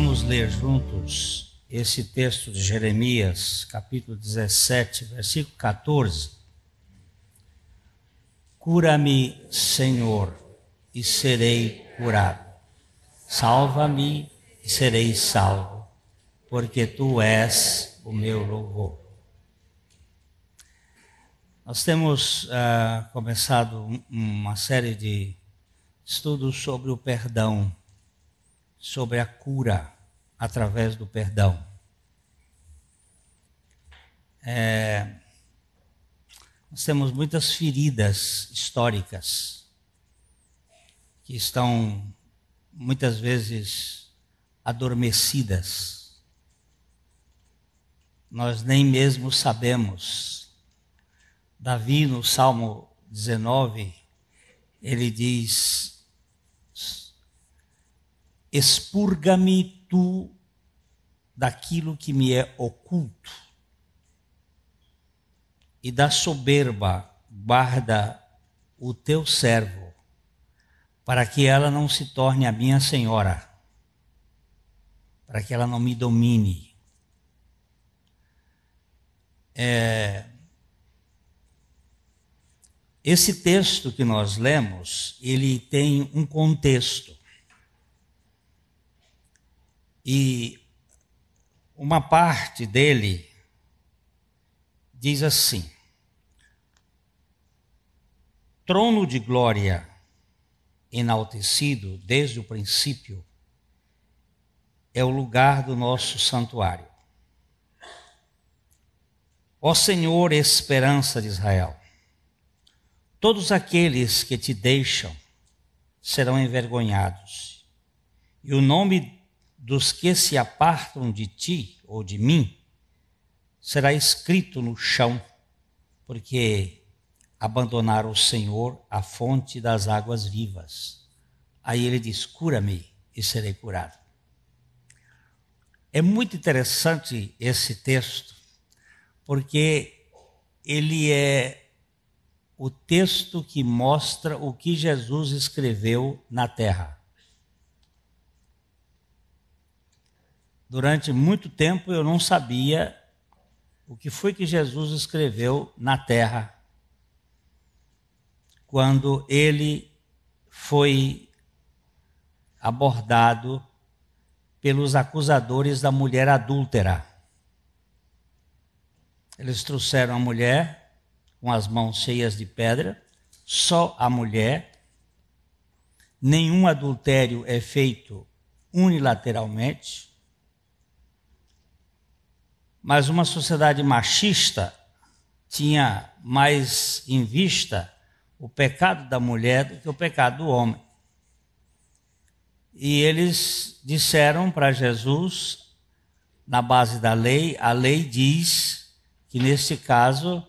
vamos ler juntos esse texto de Jeremias, capítulo 17, versículo 14. Cura-me, Senhor, e serei curado. Salva-me e serei salvo, porque Tu és o meu louvor. Nós temos começado uma série de estudos sobre o perdão, sobre a cura através do perdão. Nós temos muitas feridas históricas que estão muitas vezes adormecidas. Nós nem mesmo sabemos. Davi, no Salmo 19, ele diz: expurga-me tu daquilo que me é oculto, e da soberba guarda o teu servo, para que ela não se torne a minha senhora, para que ela não me domine. Esse texto que nós lemos, ele tem um contexto. E uma parte dele diz assim: trono de glória enaltecido desde o princípio é o lugar do nosso santuário. Ó Senhor, esperança de Israel, todos aqueles que te deixam serão envergonhados, e o nome dos que se apartam de ti ou de mim será escrito no chão, porque abandonaram o Senhor, a fonte das águas vivas. Aí ele diz: cura-me e serei curado. É muito interessante esse texto, porque ele é o texto que mostra o que Jesus escreveu na terra. Durante muito tempo eu não sabia o que foi que Jesus escreveu na terra quando ele foi abordado pelos acusadores da mulher adúltera. Eles trouxeram a mulher com as mãos cheias de pedra, só a mulher. Nenhum adultério é feito unilateralmente. Mas uma sociedade machista tinha mais em vista o pecado da mulher do que o pecado do homem. E eles disseram para Jesus, na base da lei, a lei diz que nesse caso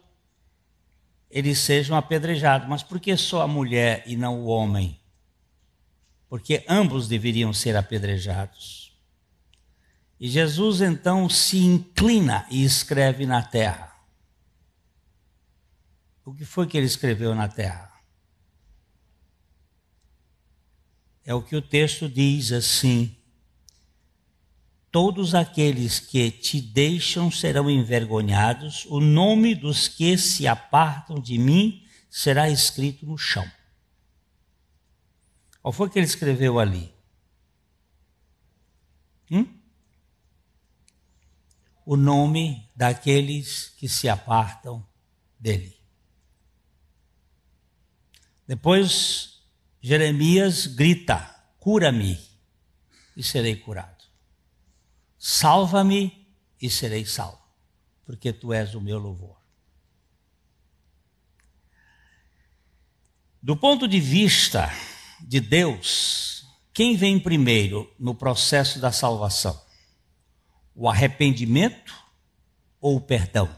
eles sejam apedrejados. Mas por que só a mulher e não o homem? Porque ambos deveriam ser apedrejados. E Jesus então se inclina e escreve na terra. O que foi que ele escreveu na terra? É o que o texto diz assim: todos aqueles que te deixam serão envergonhados, o nome dos que se apartam de mim será escrito no chão. Qual foi que ele escreveu ali? O nome daqueles que se apartam dele. Depois, Jeremias grita: cura-me e serei curado. Salva-me e serei salvo, porque Tu és o meu louvor. Do ponto de vista de Deus, quem vem primeiro no processo da salvação? O arrependimento ou o perdão?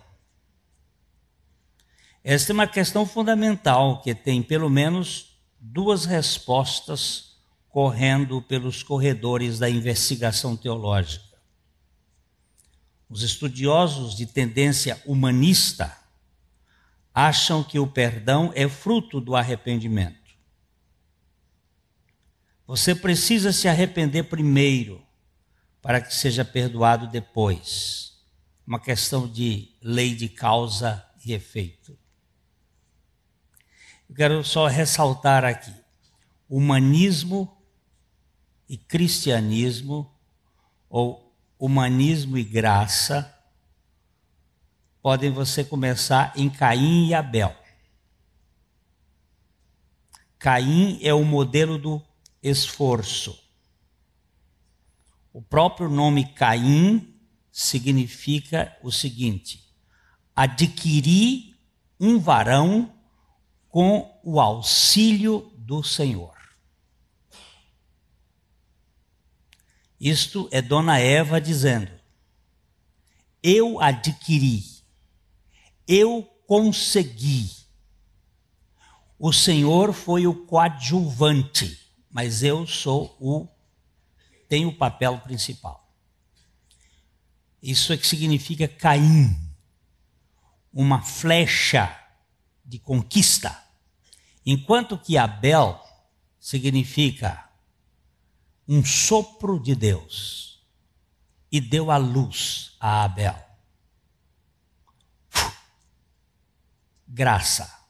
Esta é uma questão fundamental que tem pelo menos duas respostas correndo pelos corredores da investigação teológica. Os estudiosos de tendência humanista acham que o perdão é fruto do arrependimento. Você precisa se arrepender primeiro para que seja perdoado depois. Uma questão de lei de causa e efeito. Eu quero só ressaltar aqui: humanismo e cristianismo, ou humanismo e graça, podem você começar em Caim e Abel. Caim é o modelo do esforço. O próprio nome Caim significa o seguinte: adquirir um varão com o auxílio do Senhor. Isto é Dona Eva dizendo: eu adquiri, eu consegui. O Senhor foi o coadjuvante, mas eu tenho o papel principal. Isso é que significa Caim, uma flecha de conquista, enquanto que Abel significa um sopro de Deus, e deu a luz a Abel. Graça.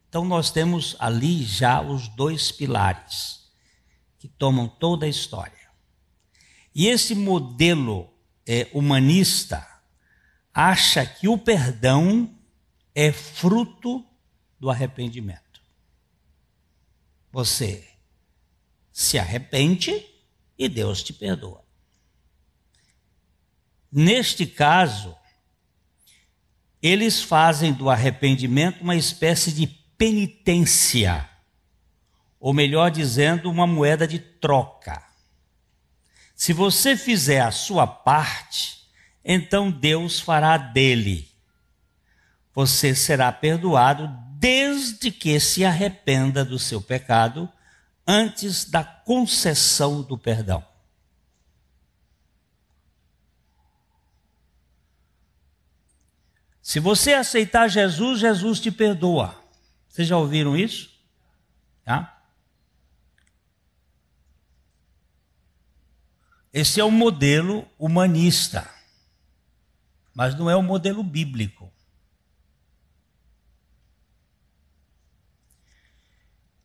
Então nós temos ali já os dois pilares que tomam toda a história. E esse modelo humanista acha que o perdão é fruto do arrependimento. Você se arrepende e Deus te perdoa. Neste caso, eles fazem do arrependimento uma espécie de penitência, ou melhor dizendo, uma moeda de troca. Se você fizer a sua parte, então Deus fará dele. Você será perdoado desde que se arrependa do seu pecado antes da concessão do perdão. Se você aceitar Jesus, Jesus te perdoa. Vocês já ouviram isso? Tá? Esse é o modelo humanista, mas não é o modelo bíblico.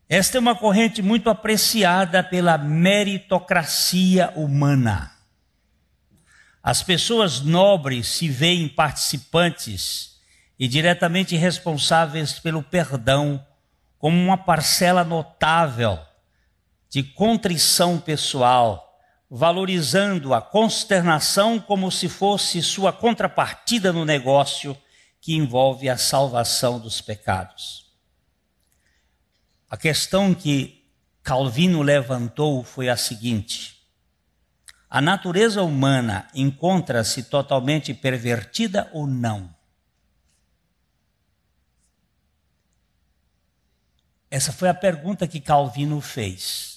Esta é uma corrente muito apreciada pela meritocracia humana. As pessoas nobres se veem participantes e diretamente responsáveis pelo perdão como uma parcela notável de contrição pessoal, valorizando a consternação como se fosse sua contrapartida no negócio que envolve a salvação dos pecados. A questão que Calvino levantou foi a seguinte: a natureza humana encontra-se totalmente pervertida ou não? Essa foi a pergunta que Calvino fez.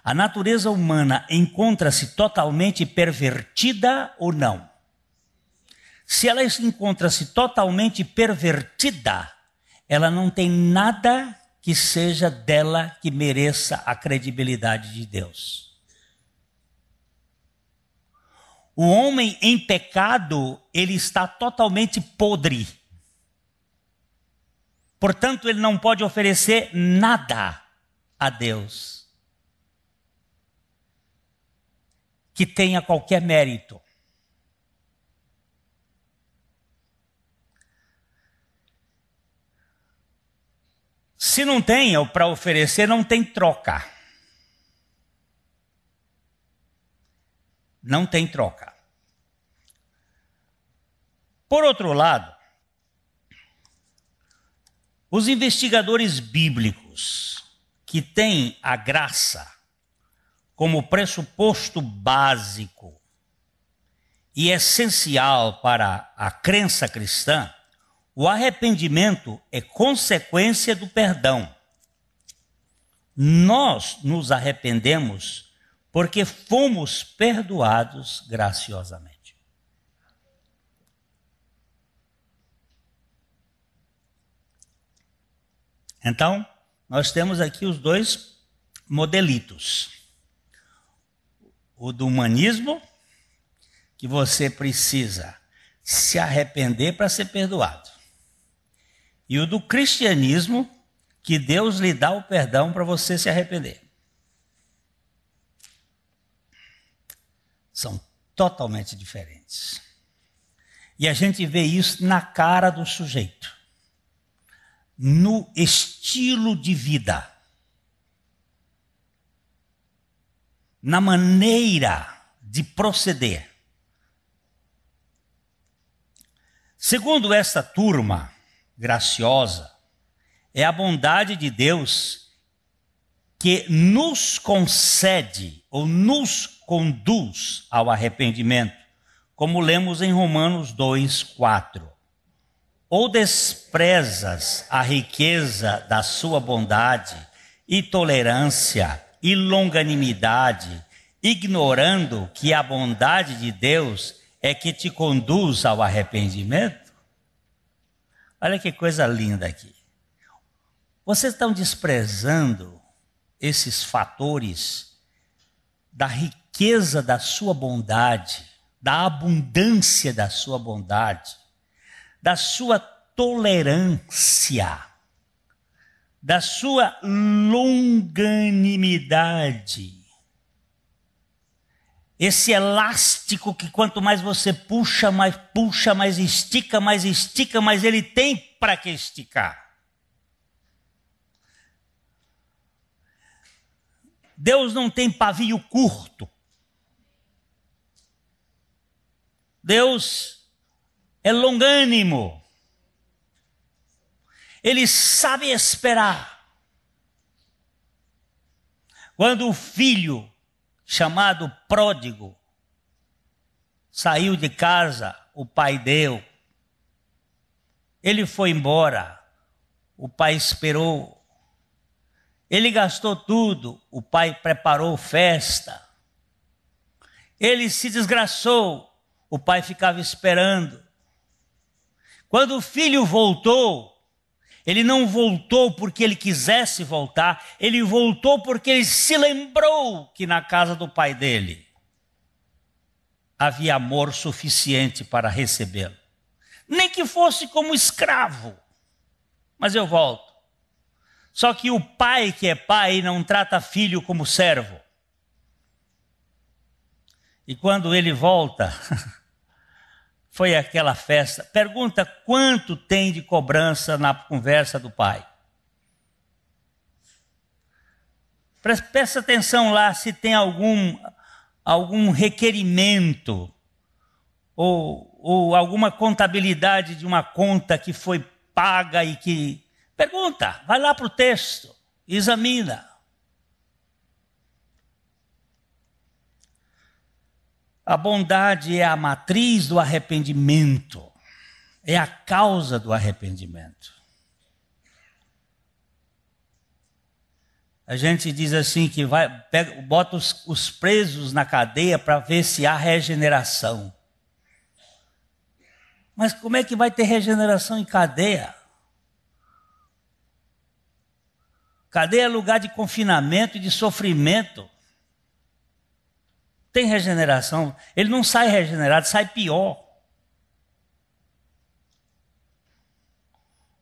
A natureza humana encontra-se totalmente pervertida ou não? Se ela encontra-se totalmente pervertida, ela não tem nada que seja dela que mereça a credibilidade de Deus. O homem em pecado, ele está totalmente podre. Portanto, ele não pode oferecer nada a Deus que tenha qualquer mérito. Se não tem para oferecer, não tem troca. Não tem troca. Por outro lado, os investigadores bíblicos que têm a graça como pressuposto básico e essencial para a crença cristã, o arrependimento é consequência do perdão. Nós nos arrependemos porque fomos perdoados graciosamente. Então, nós temos aqui os dois modelitos. O do humanismo que você precisa se arrepender para ser perdoado. E o do cristianismo, que Deus lhe dá o perdão para você se arrepender. São totalmente diferentes. E a gente vê isso na cara do sujeito, no estilo de vida, na maneira de proceder. Segundo esta turma graciosa, é a bondade de Deus que nos concede ou nos conduz ao arrependimento, como lemos em Romanos 2:4. Ou desprezas a riqueza da sua bondade e tolerância e longanimidade, ignorando que a bondade de Deus é que te conduz ao arrependimento? Olha que coisa linda aqui. Vocês estão desprezando esses fatores da riqueza da sua bondade, da abundância da sua bondade, da sua tolerância, da sua longanimidade. Esse elástico que quanto mais você puxa, mais estica, mas ele tem para que esticar. Deus não tem pavio curto. Deus é longânimo. Ele sabe esperar. Quando o filho chamado pródigo saiu de casa, o pai deu. Ele foi embora, o pai esperou. Ele gastou tudo, o pai preparou festa. Ele se desgraçou, o pai ficava esperando. Quando o filho voltou, ele não voltou porque ele quisesse voltar, ele voltou porque ele se lembrou que na casa do pai dele havia amor suficiente para recebê-lo. Nem que fosse como escravo, mas eu volto. Só que o pai que é pai não trata filho como servo. E quando ele volta, foi aquela festa. Pergunta quanto tem de cobrança na conversa do pai. Presta atenção lá se tem algum requerimento ou alguma contabilidade de uma conta que foi paga e que... Pergunta, vai lá para o texto, examina. A bondade é a matriz do arrependimento, é a causa do arrependimento. A gente diz assim que bota os presos na cadeia para ver se há regeneração. Mas como é que vai ter regeneração em cadeia? Cadeia é lugar de confinamento e de sofrimento. Tem regeneração. Ele não sai regenerado, sai pior.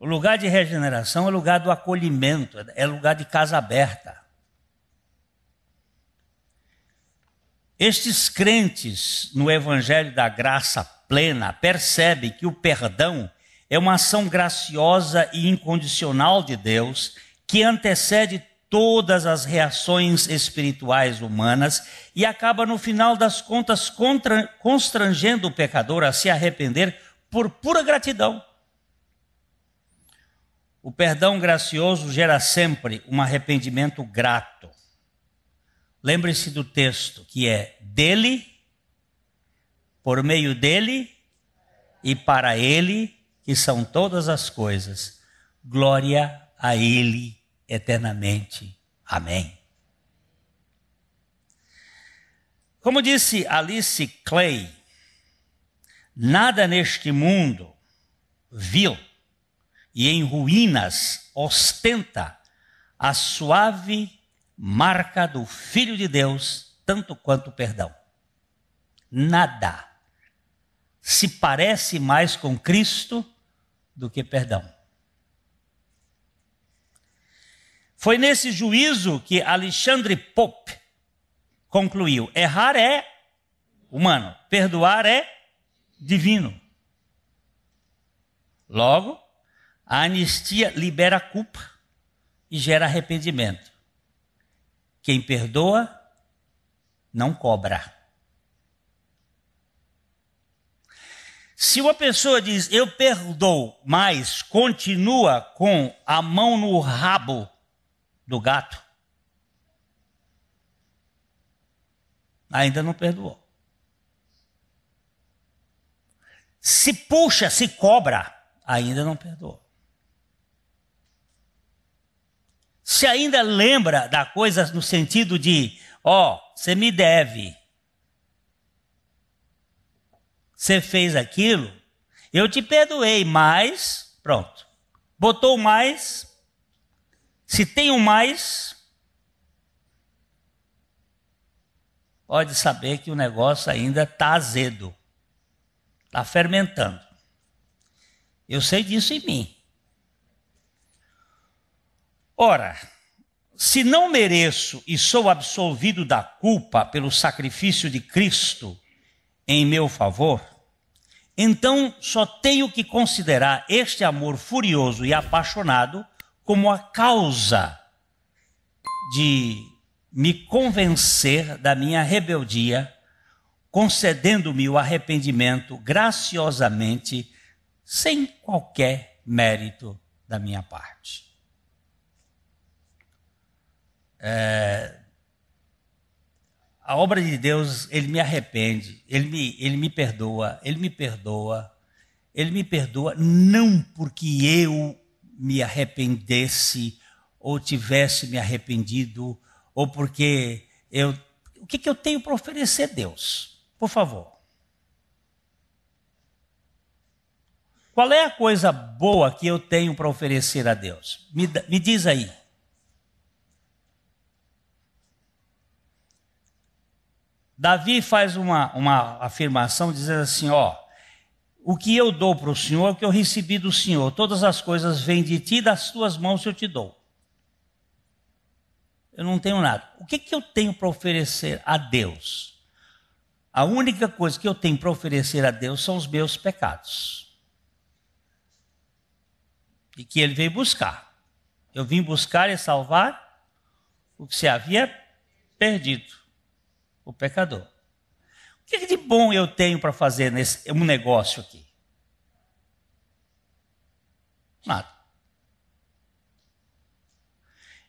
O lugar de regeneração é lugar do acolhimento, é lugar de casa aberta. Estes crentes no Evangelho da Graça Plena percebem que o perdão é uma ação graciosa e incondicional de Deus que antecede todas as reações espirituais humanas e acaba, no final das contas, constrangendo o pecador a se arrepender por pura gratidão. O perdão gracioso gera sempre um arrependimento grato. Lembre-se do texto, que é dele, por meio dele e para ele, que são todas as coisas. Glória a ele eternamente. Amém. Como disse Alice Clay, nada neste mundo vil e em ruínas ostenta a suave marca do Filho de Deus, tanto quanto o perdão. Nada se parece mais com Cristo do que perdão. Foi nesse juízo que Alexandre Pope concluiu: errar é humano, perdoar é divino. Logo, a anistia libera a culpa e gera arrependimento. Quem perdoa, não cobra. Se uma pessoa diz, eu perdoo, mas continua com a mão no rabo do gato, ainda não perdoou. Se puxa, se cobra, ainda não perdoou. Se ainda lembra da coisa no sentido de, você me deve, você fez aquilo, eu te perdoei, mas, pronto, botou mais, se tem um mais, pode saber que o negócio ainda está azedo, está fermentando. Eu sei disso em mim. Ora, se não mereço e sou absolvido da culpa pelo sacrifício de Cristo em meu favor, então só tenho que considerar este amor furioso e apaixonado como a causa de me convencer da minha rebeldia, concedendo-me o arrependimento graciosamente, sem qualquer mérito da minha parte. A obra de Deus, Ele me arrepende, Ele me perdoa, não porque eu me arrependesse, ou tivesse me arrependido, ou porque o que eu tenho para oferecer a Deus? Por favor. Qual é a coisa boa que eu tenho para oferecer a Deus? Me diz aí. Davi faz uma afirmação dizendo assim, o que eu dou para o Senhor é o que eu recebi do Senhor. Todas as coisas vêm de ti, das tuas mãos eu te dou. Eu não tenho nada. O que eu tenho para oferecer a Deus? A única coisa que eu tenho para oferecer a Deus são os meus pecados. E que Ele veio buscar. Eu vim buscar e salvar o que se havia perdido. O pecador. O que de bom eu tenho para fazer nesse um negócio aqui? Nada.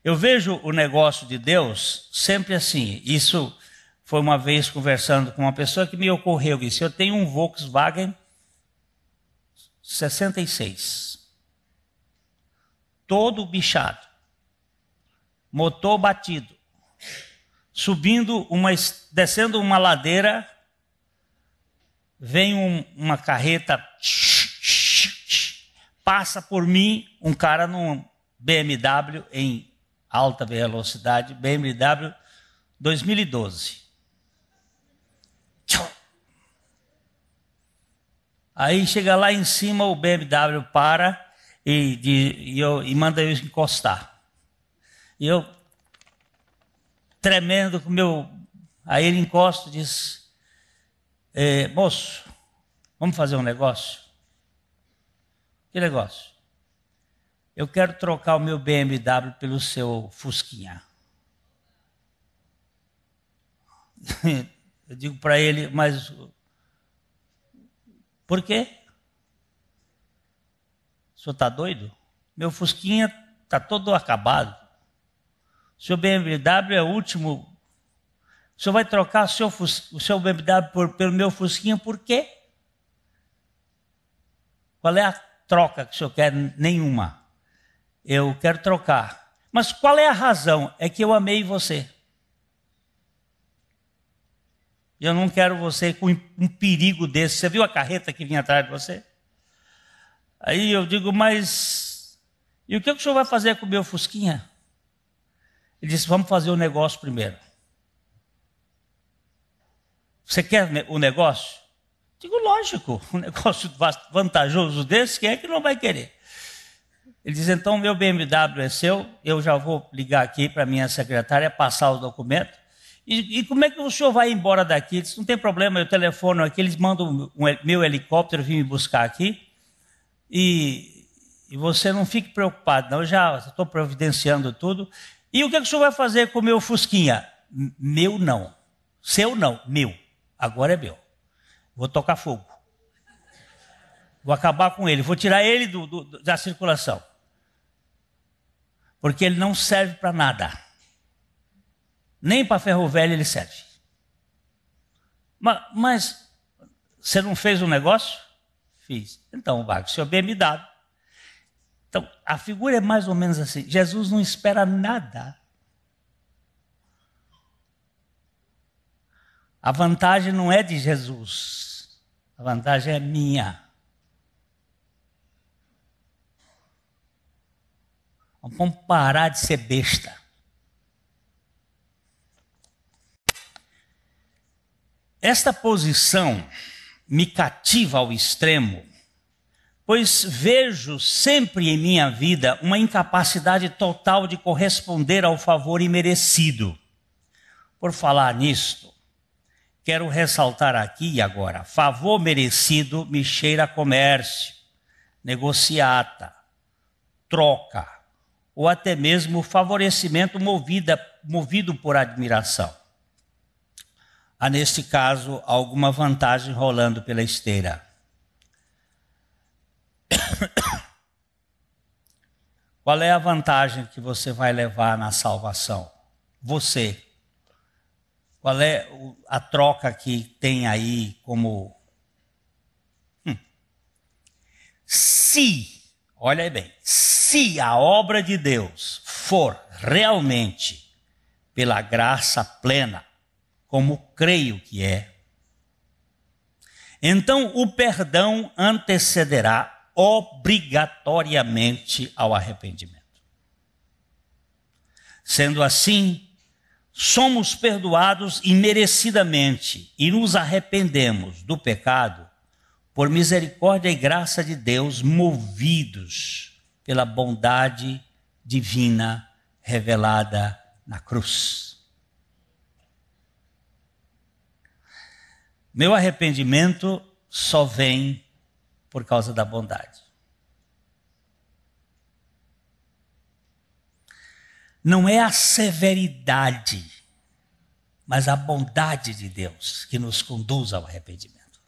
Eu vejo o negócio de Deus sempre assim. Isso foi uma vez conversando com uma pessoa que me ocorreu isso. Eu tenho um Volkswagen 66. Todo bichado. Motor batido. Descendo uma ladeira, vem uma carreta, passa por mim um cara num BMW em alta velocidade, BMW 2012. Aí chega lá em cima, o BMW para e manda eu encostar. E eu tremendo com aí ele encosta e diz, moço, vamos fazer um negócio? Que negócio? Eu quero trocar o meu BMW pelo seu Fusquinha. Eu digo para ele, mas por quê? O senhor está doido? Meu Fusquinha está todo acabado. O seu BMW é o último. O senhor vai trocar o seu BMW pelo meu Fusquinha por quê? Qual é a troca que o senhor quer? Nenhuma. Eu quero trocar. Mas qual é a razão? É que eu amei você. Eu não quero você com um perigo desse. Você viu a carreta que vinha atrás de você? Aí eu digo, mas e o que o senhor vai fazer com o meu Fusquinha? Ele disse, vamos fazer o negócio primeiro. Você quer o negócio? Digo, lógico, um negócio vantajoso desse, quem é que não vai querer? Ele diz, então, meu BMW é seu, eu já vou ligar aqui para minha secretária, passar o documento. E como é que o senhor vai embora daqui? Ele disse, não tem problema, eu telefono aqui, eles mandam meu helicóptero vir me buscar aqui. E você não fique preocupado, não, eu já estou providenciando tudo. E o que o senhor vai fazer com o meu Fusquinha? Meu não. Seu não, meu. Agora é meu. Vou tocar fogo. Vou acabar com ele, vou tirar ele da circulação. Porque ele não serve para nada. Nem para ferro velho ele serve. Mas você não fez um negócio? Fiz. Então, vai, o senhor bem me dado. Então, a figura é mais ou menos assim. Jesus não espera nada. A vantagem não é de Jesus. A vantagem é minha. Vamos parar de ser besta. Esta posição me cativa ao extremo, pois vejo sempre em minha vida uma incapacidade total de corresponder ao favor imerecido. Por falar nisto, quero ressaltar aqui e agora, favor merecido me cheira a comércio, negociata, troca, ou até mesmo favorecimento movido por admiração. Há, neste caso, alguma vantagem rolando pela esteira. Qual é a vantagem que você vai levar na salvação? Você. Qual é a troca que tem aí como... Se, olha bem, se a obra de Deus for realmente pela graça plena, como creio que é, então o perdão antecederá obrigatoriamente ao arrependimento. Sendo assim, somos perdoados imerecidamente e nos arrependemos do pecado por misericórdia e graça de Deus, movidos pela bondade divina revelada na cruz. Meu arrependimento só vem por causa da bondade. Não é a severidade, mas a bondade de Deus que nos conduz ao arrependimento.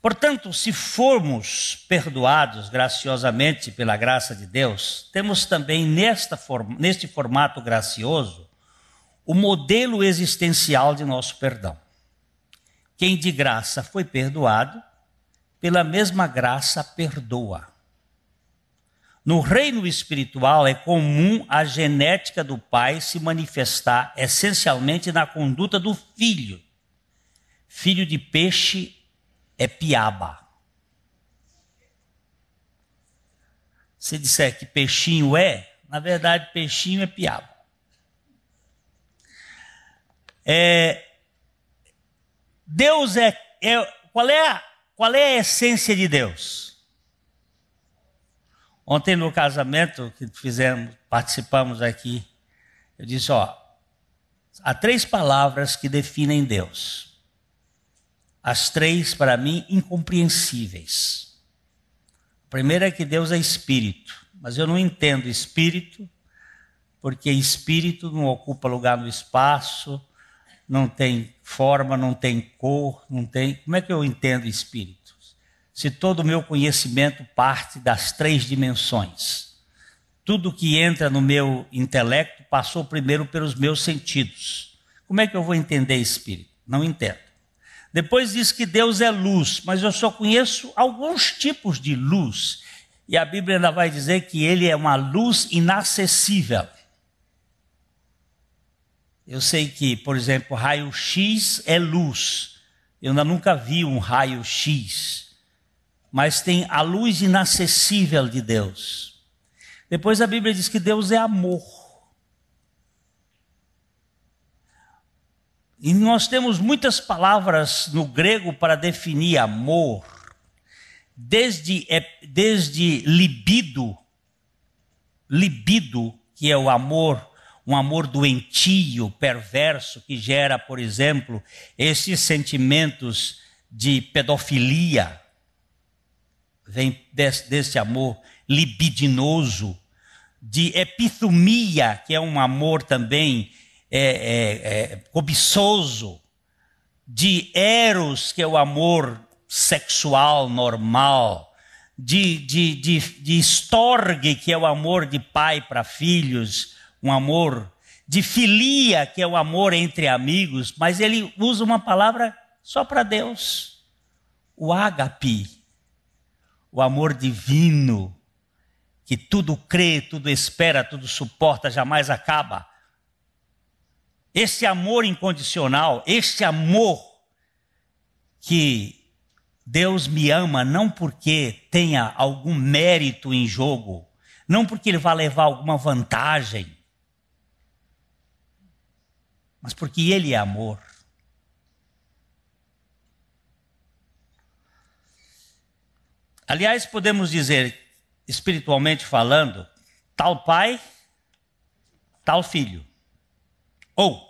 Portanto, se formos perdoados graciosamente pela graça de Deus, temos também neste formato gracioso o modelo existencial de nosso perdão. Quem de graça foi perdoado, pela mesma graça perdoa. No reino espiritual é comum a genética do pai se manifestar essencialmente na conduta do filho. Filho de peixe é piaba. Se disser que peixinho na verdade peixinho é piaba. Deus qual é a essência de Deus? Ontem no casamento que participamos aqui, eu disse, há 3 palavras que definem Deus. As 3, para mim, incompreensíveis. A primeira é que Deus é espírito, mas eu não entendo espírito, porque espírito não ocupa lugar no espaço, não tem forma, não tem cor, não tem... Como é que eu entendo espírito? Se todo o meu conhecimento parte das 3 dimensões. Tudo que entra no meu intelecto passou primeiro pelos meus sentidos. Como é que eu vou entender espírito? Não entendo. Depois diz que Deus é luz, mas eu só conheço alguns tipos de luz. E a Bíblia ainda vai dizer que ele é uma luz inacessível. Eu sei que, por exemplo, raio-x é luz. Eu ainda nunca vi um raio-x. Mas tem a luz inacessível de Deus. Depois a Bíblia diz que Deus é amor. E nós temos muitas palavras no grego para definir amor, desde libido, que é o amor, um amor doentio, perverso, que gera, por exemplo, esses sentimentos de pedofilia, vem desse amor libidinoso, de epithumia, que é um amor também cobiçoso, de eros, que é o amor sexual normal, de storge, que é o amor de pai para filhos, um amor de filia, que é o amor entre amigos, mas ele usa uma palavra só para Deus, o ágape, o amor divino, que tudo crê, tudo espera, tudo suporta, jamais acaba. Esse amor incondicional, esse amor que Deus me ama não porque tenha algum mérito em jogo, não porque ele vai levar alguma vantagem, mas porque ele é amor. Aliás, podemos dizer, espiritualmente falando, tal pai, tal filho. Ou,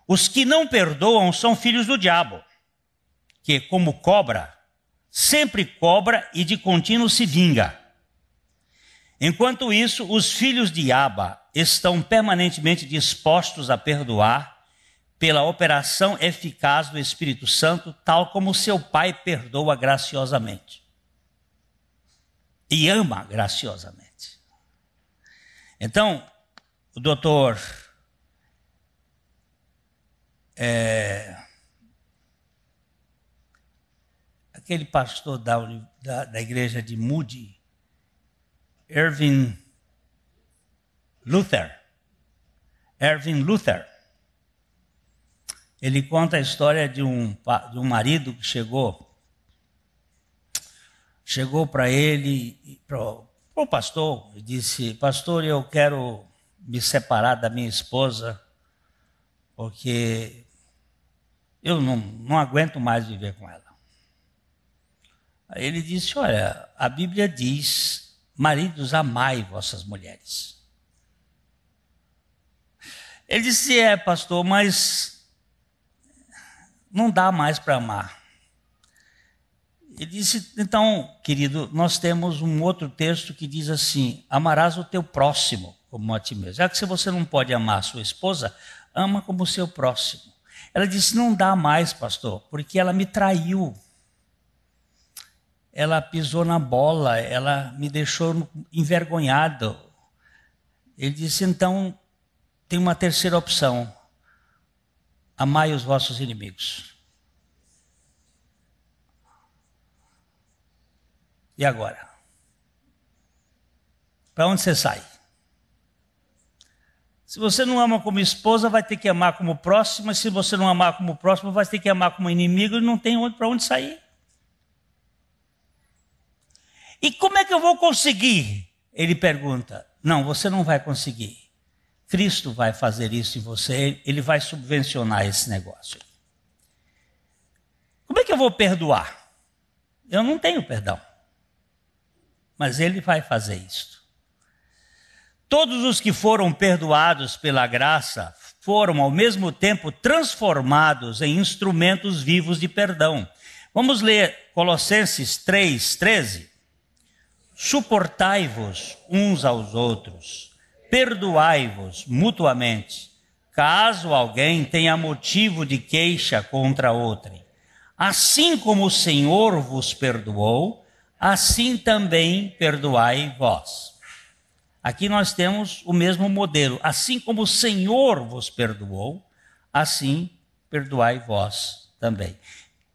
os que não perdoam são filhos do diabo, que, como cobra, sempre cobra e de contínuo se vinga. Enquanto isso, os filhos de Abba estão permanentemente dispostos a perdoar pela operação eficaz do Espírito Santo, tal como seu pai perdoa graciosamente. E ama graciosamente. Então, o doutor aquele pastor da igreja de Moody, Erwin Luther, ele conta a história de um marido que chegou para ele, para o pastor, e disse: pastor, eu quero me separar da minha esposa, porque eu não aguento mais viver com ela. Aí ele disse: olha, a Bíblia diz, maridos, amai vossas mulheres. Ele disse: pastor, mas não dá mais para amar. Ele disse: então, querido, nós temos um outro texto que diz assim: amarás o teu próximo como a ti mesmo. Já que se você não pode amar a sua esposa, ama como o seu próximo. Ela disse: não dá mais, pastor, porque ela me traiu. Ela pisou na bola, ela me deixou envergonhado. Ele disse: então, tem uma terceira opção: amai os vossos inimigos. E agora? Para onde você sai? Se você não ama como esposa, vai ter que amar como próximo. Se você não amar como próximo, vai ter que amar como inimigo e não tem para onde sair. E como é que eu vou conseguir? Ele pergunta. Não, você não vai conseguir. Cristo vai fazer isso em você, ele vai subvencionar esse negócio. Como é que eu vou perdoar? Eu não tenho perdão. Mas ele vai fazer isso. Todos os que foram perdoados pela graça foram ao mesmo tempo transformados em instrumentos vivos de perdão. Vamos ler Colossenses 3:13. Suportai-vos uns aos outros, perdoai-vos mutuamente, caso alguém tenha motivo de queixa contra outrem. Assim como o Senhor vos perdoou, assim também perdoai vós. Aqui nós temos o mesmo modelo. Assim como o Senhor vos perdoou, assim perdoai vós também.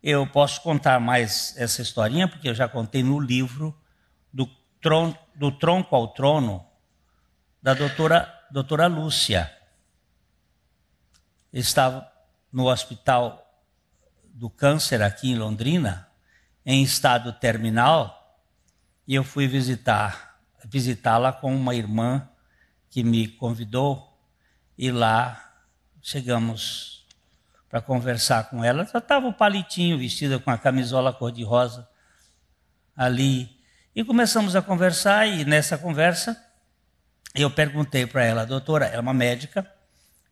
Eu posso contar mais essa historinha, porque eu já contei no livro do Tronco ao Trono, da doutora Lúcia. Eu estava no hospital do câncer aqui em Londrina, em estado terminal, e eu fui visitá-la com uma irmã que me convidou, e lá chegamos para conversar com ela. Só estava o palitinho, vestida com a camisola cor-de-rosa ali. E começamos a conversar, e nessa conversa eu perguntei para ela: doutora, ela é uma médica,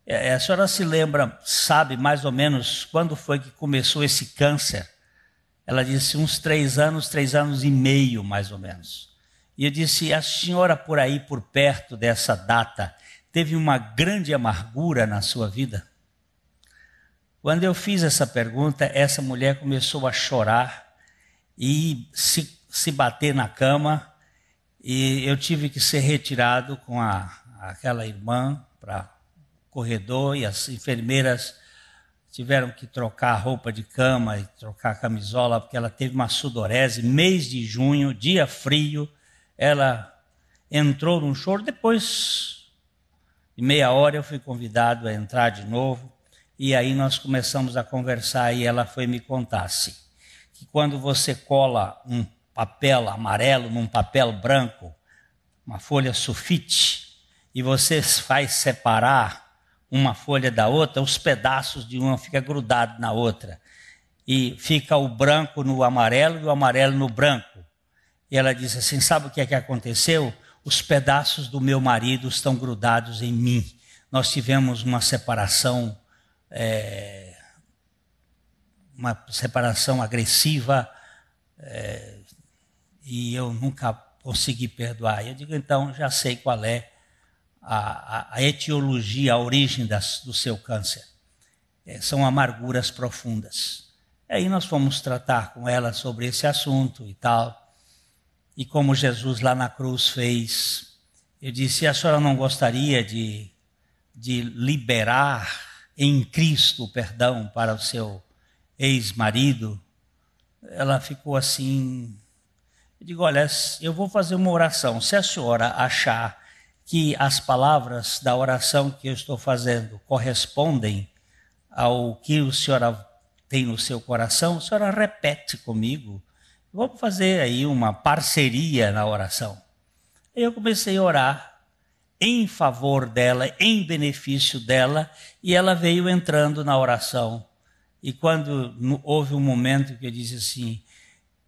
a senhora se lembra, sabe mais ou menos quando foi que começou esse câncer? Ela disse uns 3 anos e meio mais ou menos. E eu disse: a senhora por aí, por perto dessa data, teve uma grande amargura na sua vida? Quando eu fiz essa pergunta, essa mulher começou a chorar e se bater na cama, e eu tive que ser retirado com aquela irmã para o corredor, e as enfermeiras tiveram que trocar a roupa de cama e trocar a camisola, porque ela teve uma sudorese, mês de junho, dia frio, ela entrou num choro. Depois de meia hora eu fui convidado a entrar de novo, e aí nós começamos a conversar, e ela foi me contar assim, que quando você cola um papel amarelo num papel branco, uma folha sulfite, e você faz separar uma folha da outra, os pedaços de uma ficam grudados na outra, e fica o branco no amarelo e o amarelo no branco. E ela disse assim: sabe o que é que aconteceu? Os pedaços do meu marido estão grudados em mim. Nós tivemos uma separação agressiva, e eu nunca consegui perdoar. Eu digo: então já sei qual é a etiologia, a origem do seu câncer. São amarguras profundas. Aí nós fomos tratar com ela sobre esse assunto e tal. E como Jesus lá na cruz fez, eu disse: a senhora não gostaria de liberar em Cristo o perdão para o seu ex-marido? Ela ficou assim. Eu digo: olha, eu vou fazer uma oração. Se a senhora achar que as palavras da oração que eu estou fazendo correspondem ao que a senhora tem no seu coração, a senhora repete comigo. Vamos fazer aí uma parceria na oração. Eu comecei a orar em favor dela, em benefício dela, e ela veio entrando na oração. E quando houve um momento que eu disse assim: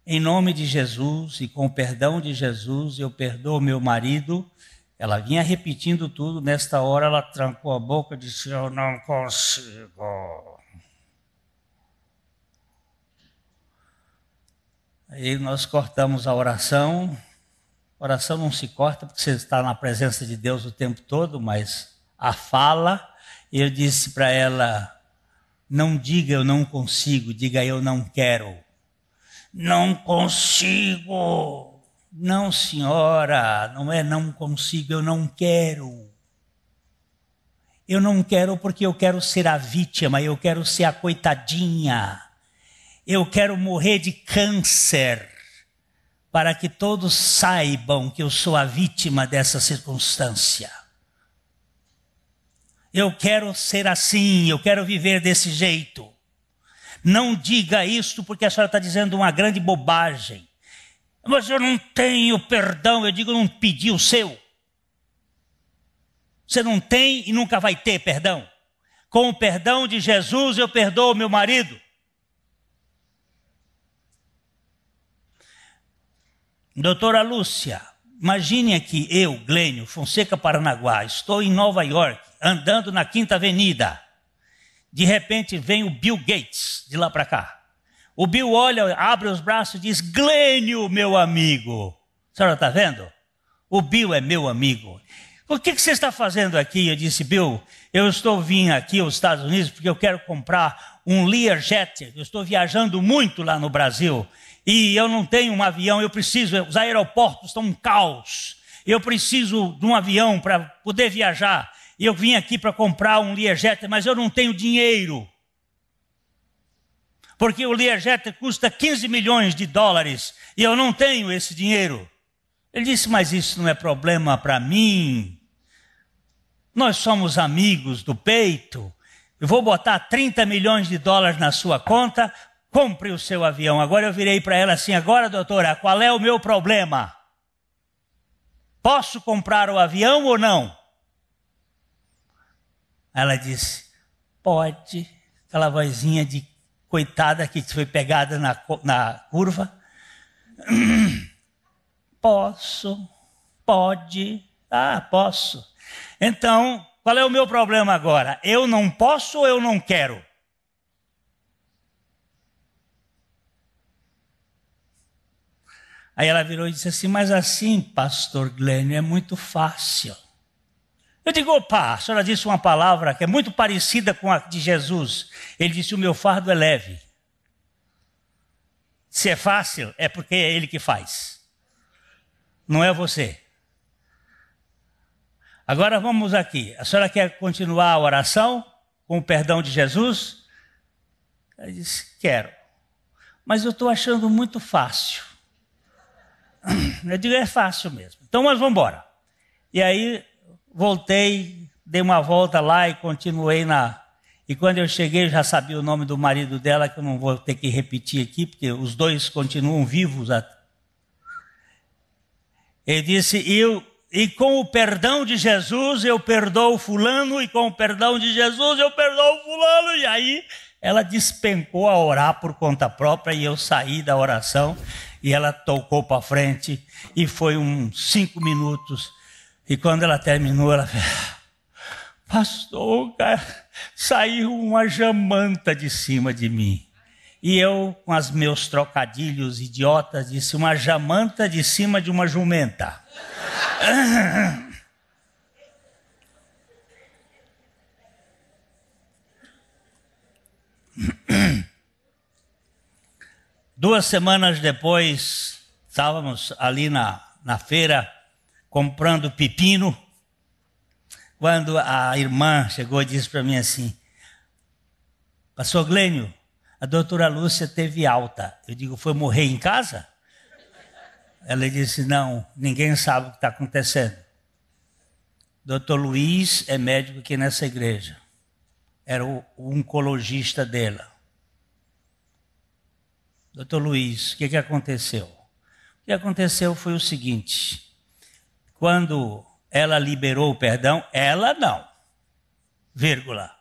em nome de Jesus e com o perdão de Jesus, eu perdoo meu marido. Ela vinha repetindo tudo. Nesta hora ela trancou a boca e disse: eu não consigo. Aí nós cortamos a oração. A oração não se corta porque você está na presença de Deus o tempo todo, mas a fala. Eu disse para ela: não diga eu não consigo, diga eu não quero. Não consigo. Não, senhora, não é não consigo, eu não quero. Eu não quero porque eu quero ser a vítima, eu quero ser a coitadinha. Eu quero morrer de câncer, para que todos saibam que eu sou a vítima dessa circunstância. Eu quero ser assim, eu quero viver desse jeito. Não diga isto porque a senhora está dizendo uma grande bobagem. Mas eu não tenho perdão. Eu digo: não pedi o seu. Você não tem e nunca vai ter perdão. Com o perdão de Jesus eu perdoo meu marido. Doutora Lúcia, imagine aqui eu, Glênio Fonseca Paranaguá, estou em Nova York, andando na Quinta Avenida. De repente vem o Bill Gates de lá para cá. O Bill olha, abre os braços e diz: Glênio, meu amigo. A senhora está vendo? O Bill é meu amigo. O que você está fazendo aqui? Eu disse: Bill, eu estou vindo aqui aos Estados Unidos porque eu quero comprar um Learjet. Eu estou viajando muito lá no Brasil e eu não tenho um avião, eu preciso, os aeroportos estão um caos. Eu preciso de um avião para poder viajar. E eu vim aqui para comprar um Learjet, mas eu não tenho dinheiro. Porque o Learjet custa 15 milhões de dólares e eu não tenho esse dinheiro. Ele disse: mas isso não é problema para mim. Nós somos amigos do peito. Eu vou botar 30 milhões de dólares na sua conta, compre o seu avião. Agora eu virei para ela assim: agora, doutora, qual é o meu problema? Posso comprar o avião ou não? Ela disse: pode. aquela vozinha de coitada que foi pegada na curva. Posso, pode, posso. Então, qual é o meu problema agora? Eu não posso ou eu não quero? Aí ela virou e disse assim, mas assim, pastor Glênio, é muito fácil. Eu digo, opa, a senhora disse uma palavra que é muito parecida com a de Jesus. Ele disse, o meu fardo é leve. Se é fácil, é porque é ele que faz. Não é você. Agora vamos aqui. A senhora quer continuar a oração com o perdão de Jesus? Ela disse, quero. Mas eu estou achando muito fácil. Eu digo, é fácil mesmo. Então, mas vamos embora. E aí, voltei, dei uma volta lá e continuei E quando eu cheguei, eu já sabia o nome do marido dela, que eu não vou ter que repetir aqui, porque os dois continuam vivos. Ele disse, e com o perdão de Jesus, eu perdoo fulano, e com o perdão de Jesus, eu perdoo fulano. E aí, ela despencou a orar por conta própria, e eu saí da oração, e ela tocou para frente, e foi uns 5 minutos. E quando ela terminou, ela fez, pastor, cara, saiu uma jamanta de cima de mim. E eu, com os meus trocadilhos idiotas, disse, uma jamanta de cima de uma jumenta. 2 semanas depois, estávamos ali na feira, comprando pepino, quando a irmã chegou e disse para mim assim, pastor Glênio, a doutora Lúcia teve alta. Eu digo, foi morrer em casa? Ela disse, não, ninguém sabe o que está acontecendo. Doutor Luiz é médico aqui nessa igreja. Era o oncologista dela. Doutor Luiz, o que aconteceu? O que aconteceu foi o seguinte, quando ela liberou o perdão, ela não, vírgula.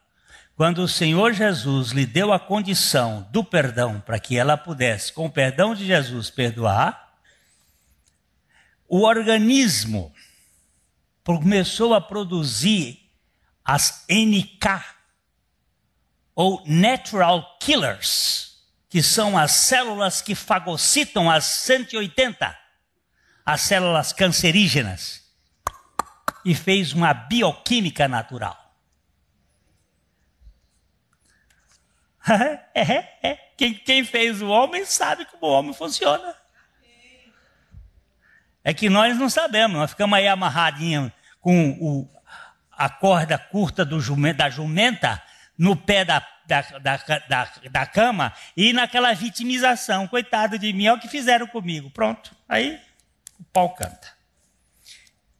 Quando o Senhor Jesus lhe deu a condição do perdão para que ela pudesse, com o perdão de Jesus, perdoar, o organismo começou a produzir as NK, ou Natural Killers, que são as células que fagocitam as 180, as células cancerígenas, e fez uma bioquímica natural. Quem fez o homem sabe como o homem funciona. É que nós não sabemos, nós ficamos aí amarradinhos com a corda curta da jumenta no pé da cama e naquela vitimização. Coitado de mim, é o que fizeram comigo. Pronto, aí o pau canta.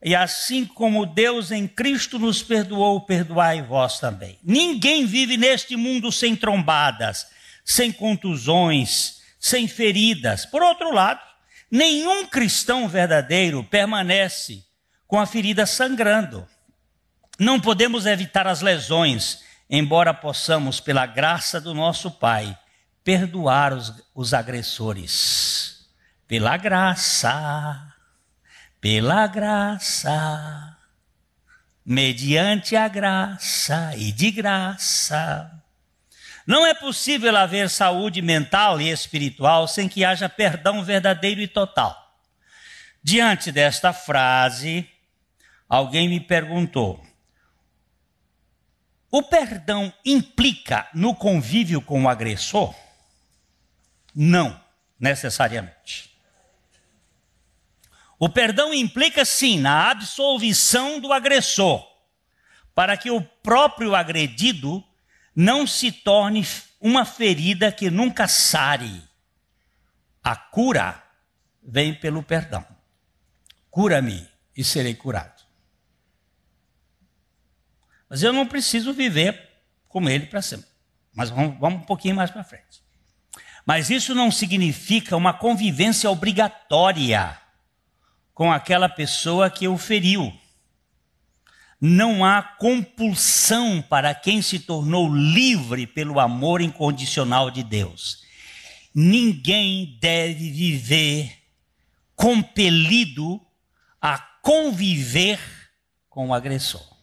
E assim como Deus em Cristo nos perdoou, perdoai vós também. Ninguém vive neste mundo sem trombadas, sem contusões, sem feridas. Por outro lado, nenhum cristão verdadeiro permanece com a ferida sangrando. Não podemos evitar as lesões, embora possamos, pela graça do nosso Pai, perdoar os agressores. Pela graça, mediante a graça e de graça. Não é possível haver saúde mental e espiritual sem que haja perdão verdadeiro e total. Diante desta frase, alguém me perguntou, o perdão implica no convívio com o agressor? Não, necessariamente. O perdão implica, sim, na absolvição do agressor, para que o próprio agredido não se torne uma ferida que nunca sare. A cura vem pelo perdão. Cura-me e serei curado. Mas eu não preciso viver com ele para sempre. Mas vamos um pouquinho mais para frente. Mas isso não significa uma convivência obrigatória com aquela pessoa que o feriu. não há compulsão para quem se tornou livre pelo amor incondicional de Deus. Ninguém deve viver compelido a conviver com o agressor.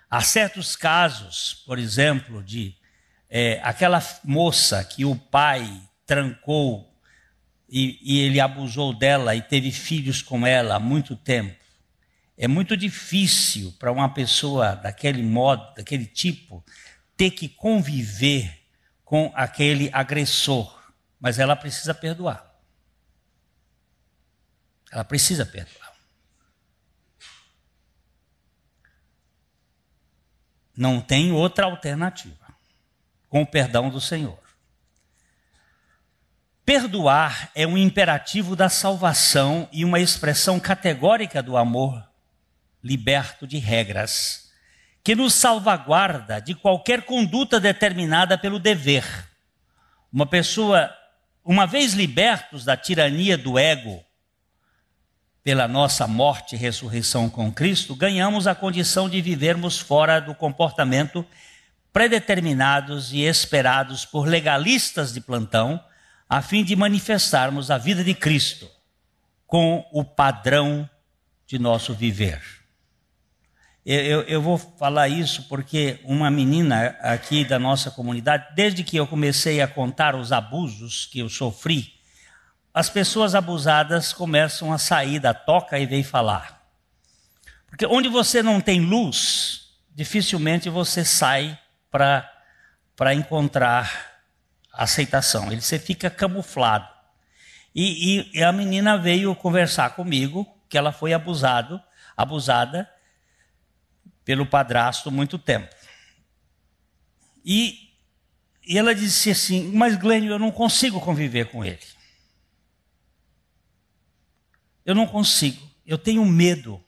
Há certos casos, por exemplo, de aquela moça que o pai trancou e ele abusou dela e teve filhos com ela há muito tempo. É muito difícil para uma pessoa daquele modo, daquele tipo, ter que conviver com aquele agressor, mas ela precisa perdoar. Ela precisa perdoar. Não tem outra alternativa, com o perdão do Senhor. Perdoar é um imperativo da salvação e uma expressão categórica do amor liberto de regras, que nos salvaguarda de qualquer conduta determinada pelo dever. Uma pessoa, uma vez libertos da tirania do ego, pela nossa morte e ressurreição com Cristo, ganhamos a condição de vivermos fora do comportamento predeterminados e esperados por legalistas de plantão, a fim de manifestarmos a vida de Cristo com o padrão de nosso viver. Eu vou falar isso porque uma menina aqui da nossa comunidade, desde que eu comecei a contar os abusos que eu sofri, as pessoas abusadas começam a sair da toca e vêm falar. Porque onde você não tem luz, dificilmente você sai para encontrar aceitação. Você fica camuflado. E a menina veio conversar comigo, que ela foi abusada pelo padrasto há muito tempo. E ela disse assim, mas Glênio, eu não consigo conviver com ele. Eu não consigo, eu tenho medo.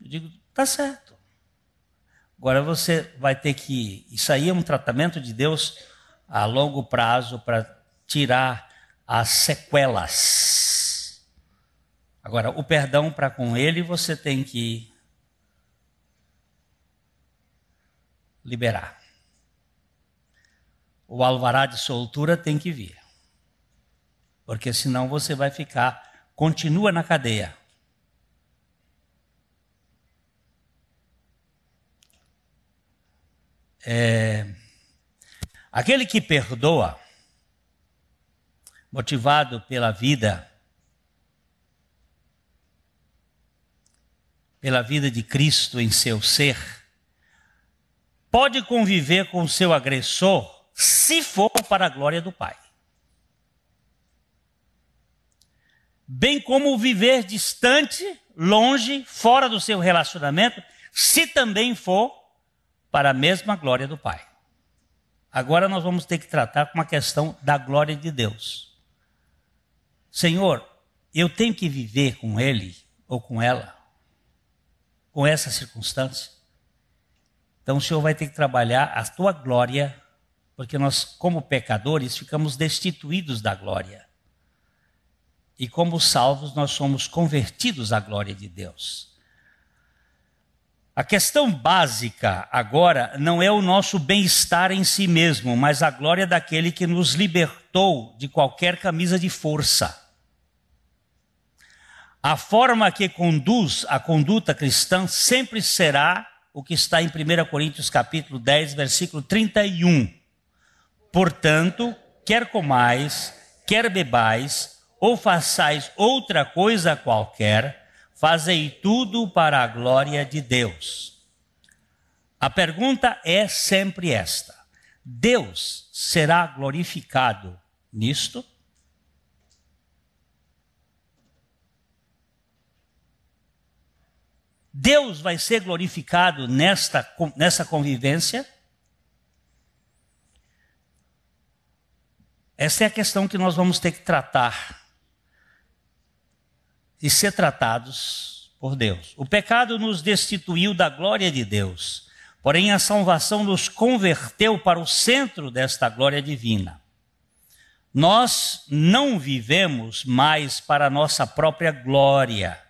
Eu digo, tá certo. Agora você vai ter que... Isso aí é um tratamento de Deus a longo prazo para tirar as sequelas. Agora, o perdão para com ele você tem que liberar. O alvará de soltura tem que vir. Porque senão você vai ficar, continua na cadeia. Aquele que perdoa, motivado pela vida de Cristo em seu ser, pode conviver com o seu agressor se for para a glória do Pai. Bem como viver distante, longe, fora do seu relacionamento, se também for para a mesma glória do Pai. Agora nós vamos ter que tratar com uma questão da glória de Deus. Senhor, eu tenho que viver com ele ou com ela, com essa circunstância. Então o Senhor vai ter que trabalhar a tua glória, porque nós, como pecadores, ficamos destituídos da glória. E como salvos, nós somos convertidos à glória de Deus. A questão básica agora não é o nosso bem-estar em si mesmo, mas a glória daquele que nos libertou de qualquer camisa de força. A forma que conduz a conduta cristã sempre será o que está em 1 Coríntios capítulo 10, versículo 31. Portanto, quer comais, quer bebais, ou façais outra coisa qualquer, fazei tudo para a glória de Deus. A pergunta é sempre esta: Deus será glorificado nisto? Deus vai ser glorificado nessa convivência? Essa é a questão que nós vamos ter que tratar e ser tratados por Deus. O pecado nos destituiu da glória de Deus, porém a salvação nos converteu para o centro desta glória divina. Nós não vivemos mais para a nossa própria glória,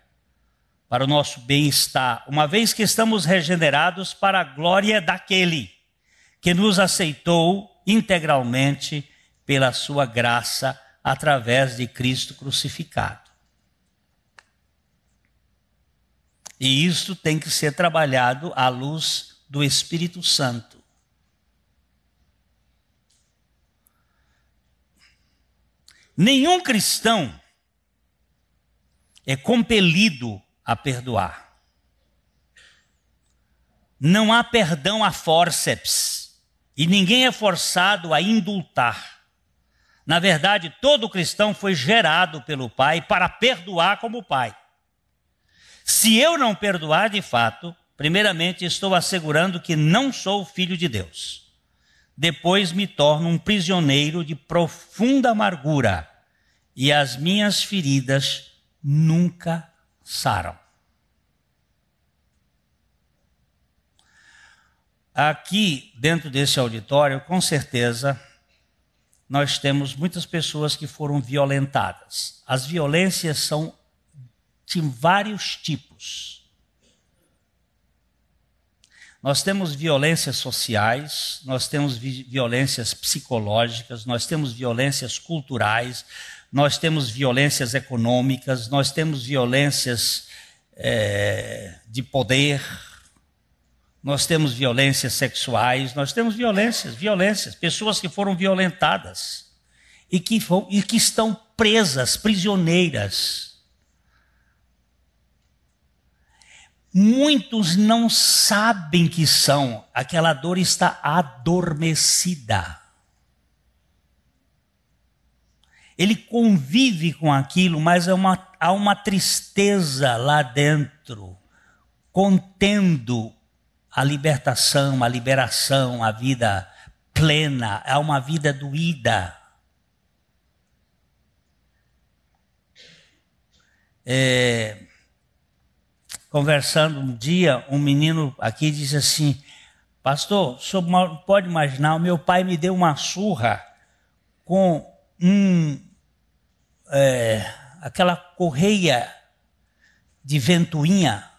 para o nosso bem-estar, uma vez que estamos regenerados para a glória daquele que nos aceitou integralmente pela sua graça através de Cristo crucificado. E isso tem que ser trabalhado à luz do Espírito Santo. Nenhum cristão é compelido a perdoar. Não há perdão a fórceps e ninguém é forçado a indultar. Na verdade, todo cristão foi gerado pelo Pai para perdoar como Pai. Se eu não perdoar de fato, primeiramente estou assegurando que não sou filho de Deus. Depois me torno um prisioneiro de profunda amargura e as minhas feridas nunca saram. Aqui, dentro desse auditório, com certeza, nós temos muitas pessoas que foram violentadas. As violências são de vários tipos. Nós temos violências sociais, nós temos violências psicológicas, nós temos violências culturais, nós temos violências econômicas, nós temos violências de poder, nós temos violências sexuais, nós temos violências, pessoas que foram violentadas e que estão presas, prisioneiras. Muitos não sabem que são, aquela dor está adormecida. Ele convive com aquilo, mas há uma tristeza lá dentro, contendo a libertação, a liberação, a vida plena, há uma vida doída. Conversando um dia, um menino aqui disse assim: pastor, o senhor pode imaginar, o meu pai me deu uma surra com aquela correia de ventoinha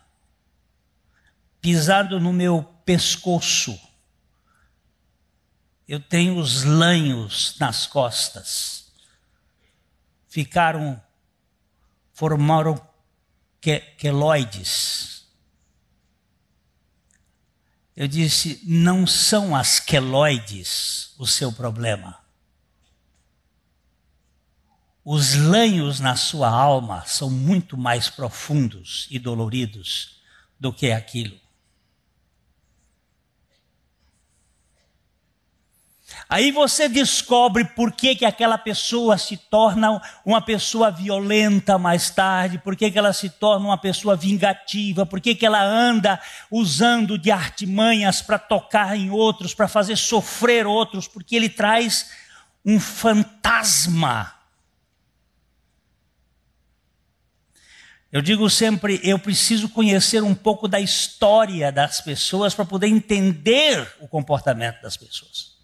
pisado no meu pescoço. Eu tenho os lanhos nas costas. Formaram queloides. Eu disse, não são as queloides o seu problema. Os lanhos na sua alma são muito mais profundos e doloridos do que aquilo. Aí você descobre por que aquela pessoa se torna uma pessoa violenta mais tarde, por que ela se torna uma pessoa vingativa, por que ela anda usando de artimanhas para tocar em outros, para fazer sofrer outros, porque ele traz um fantasma. Eu digo sempre, eu preciso conhecer um pouco da história das pessoas para poder entender o comportamento das pessoas.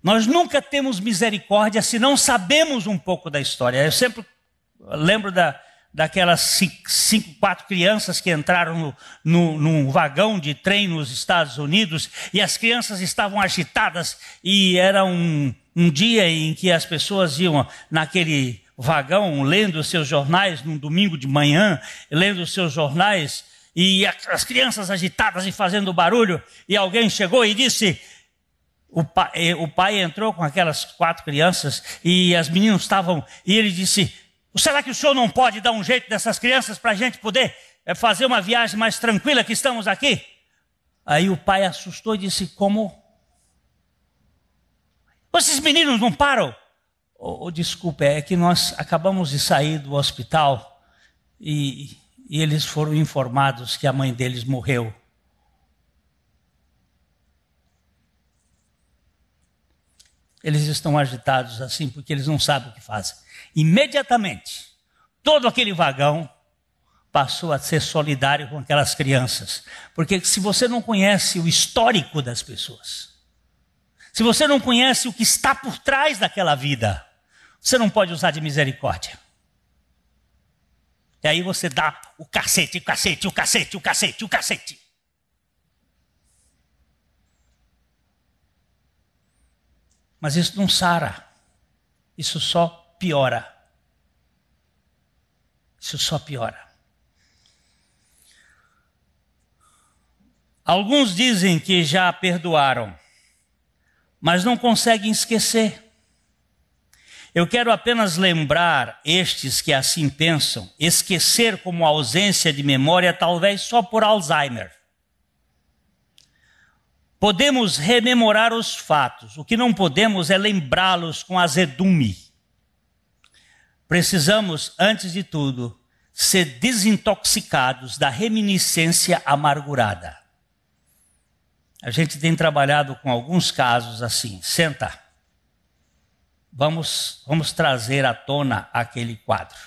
Nós nunca temos misericórdia se não sabemos um pouco da história. Eu sempre lembro daquelas 4 crianças que entraram num vagão de trem nos Estados Unidos e as crianças estavam agitadas e era um dia em que as pessoas iam naquele vagão lendo os seus jornais num domingo de manhã, lendo os seus jornais e as crianças agitadas e fazendo barulho, e alguém chegou e disse... O pai entrou com aquelas 4 crianças e as meninas estavam... E ele disse, será que o senhor não pode dar um jeito dessas crianças para a gente poder fazer uma viagem mais tranquila que estamos aqui? Aí o pai assustou e disse, como? Esses meninos não param? Desculpa, é que nós acabamos de sair do hospital e eles foram informados que a mãe deles morreu. Eles estão agitados assim porque eles não sabem o que fazem. Imediatamente, todo aquele vagão passou a ser solidário com aquelas crianças. Porque se você não conhece o histórico das pessoas, se você não conhece o que está por trás daquela vida, você não pode usar de misericórdia. E aí você dá o cacete, o cacete, o cacete, o cacete, o cacete. Mas isso não sara. Isso só piora. Isso só piora. Alguns dizem que já perdoaram, mas não conseguem esquecer. Eu quero apenas lembrar estes que assim pensam, esquecer como ausência de memória, talvez só por Alzheimer. Podemos rememorar os fatos, o que não podemos é lembrá-los com azedume. Precisamos, antes de tudo, ser desintoxicados da reminiscência amargurada. A gente tem trabalhado com alguns casos assim. Senta. Vamos trazer à tona aquele quadro.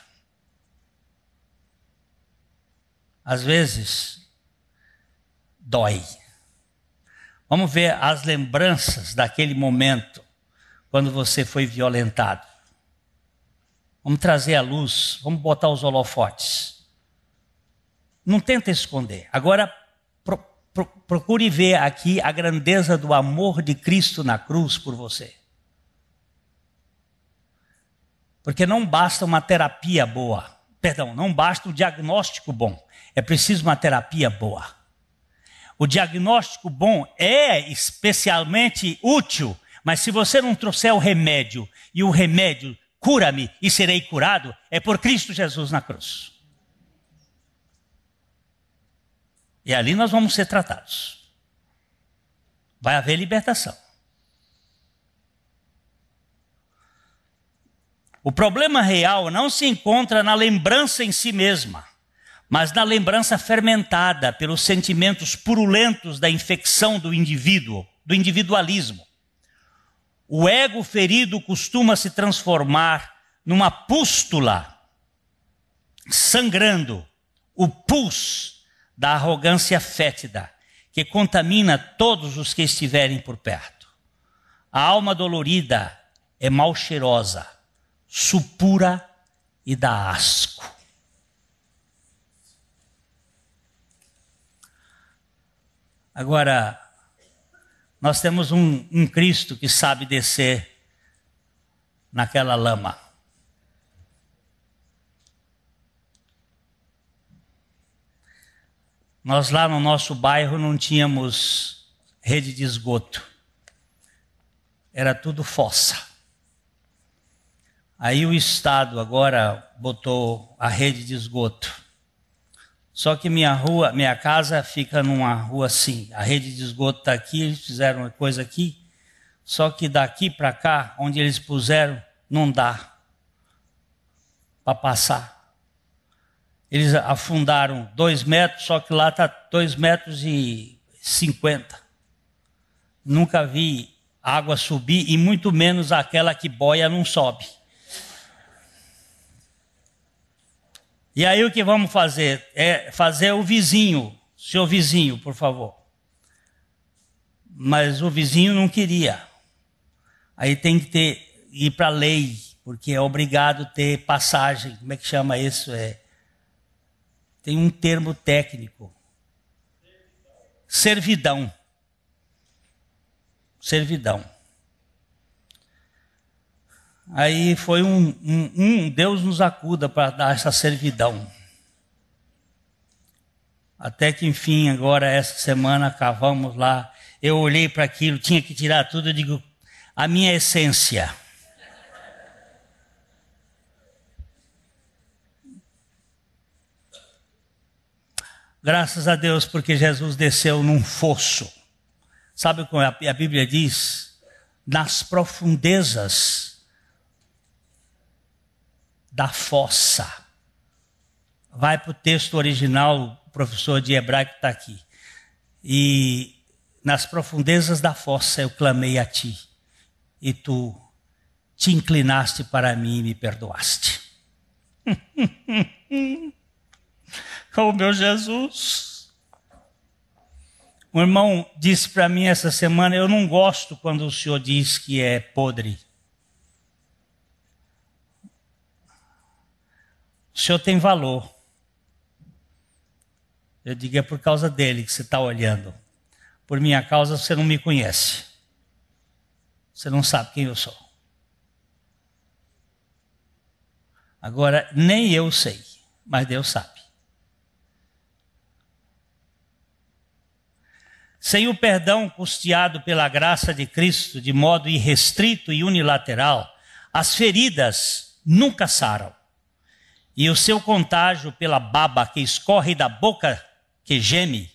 Às vezes, dói. Vamos ver as lembranças daquele momento, quando você foi violentado. Vamos trazer à luz, vamos botar os holofotes. Não tenta esconder. Agora, procure ver aqui a grandeza do amor de Cristo na cruz por você. Porque não basta uma terapia boa. Perdão, não basta um diagnóstico bom. É preciso uma terapia boa. O diagnóstico bom é especialmente útil, mas se você não trouxer o remédio, e o remédio cura-me e serei curado, é por Cristo Jesus na cruz. E ali nós vamos ser tratados. Vai haver libertação. O problema real não se encontra na lembrança em si mesma, mas na lembrança fermentada pelos sentimentos purulentos da infecção do indivíduo, do individualismo. O ego ferido costuma se transformar numa pústula sangrando, o pus da arrogância fétida, que contamina todos os que estiverem por perto. A alma dolorida é mal cheirosa, supura e dá asco. Agora, nós temos um Cristo que sabe descer naquela lama. Nós lá no nosso bairro não tínhamos rede de esgoto. Era tudo fossa. Aí o Estado agora botou a rede de esgoto. Só que minha casa fica numa rua assim. A rede de esgoto está aqui, eles fizeram uma coisa aqui. Só que daqui para cá, onde eles puseram, não dá para passar. Eles afundaram 2 metros, só que lá está 2,50 metros. Nunca vi água subir, e muito menos aquela que boia não sobe. E aí o que vamos fazer? É fazer o vizinho, senhor vizinho, por favor. Mas o vizinho não queria. Aí tem que ir para a lei, porque é obrigado ter passagem. Como é que chama isso? Tem um termo técnico. Servidão. Servidão. Aí foi Deus nos acuda para dar essa servidão. Até que enfim, agora essa semana cavamos lá. Eu olhei para aquilo, tinha que tirar tudo, eu digo, a minha essência. Graças a Deus, porque Jesus desceu num fosso. Sabe como a Bíblia diz? Nas profundezas da fossa. Vai para o texto original, o professor de hebraico está aqui. E nas profundezas da fossa eu clamei a ti, e tu te inclinaste para mim e me perdoaste. Oh, meu Jesus! Um irmão disse para mim essa semana, eu não gosto quando o senhor diz que é podre. O senhor tem valor. Eu digo, é por causa dele que você está olhando. Por minha causa você não me conhece. Você não sabe quem eu sou. Agora, nem eu sei, mas Deus sabe. Sem o perdão custeado pela graça de Cristo de modo irrestrito e unilateral, as feridas nunca saram. E o seu contágio pela baba que escorre da boca que geme,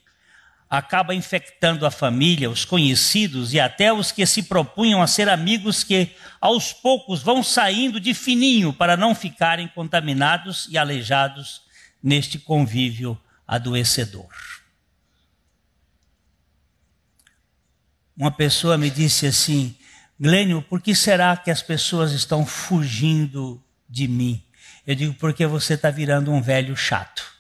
acaba infectando a família, os conhecidos e até os que se propunham a ser amigos que, aos poucos, vão saindo de fininho para não ficarem contaminados e aleijados neste convívio adoecedor. Uma pessoa me disse assim, Glênio, por que será que as pessoas estão fugindo de mim? Eu digo, porque você está virando um velho chato.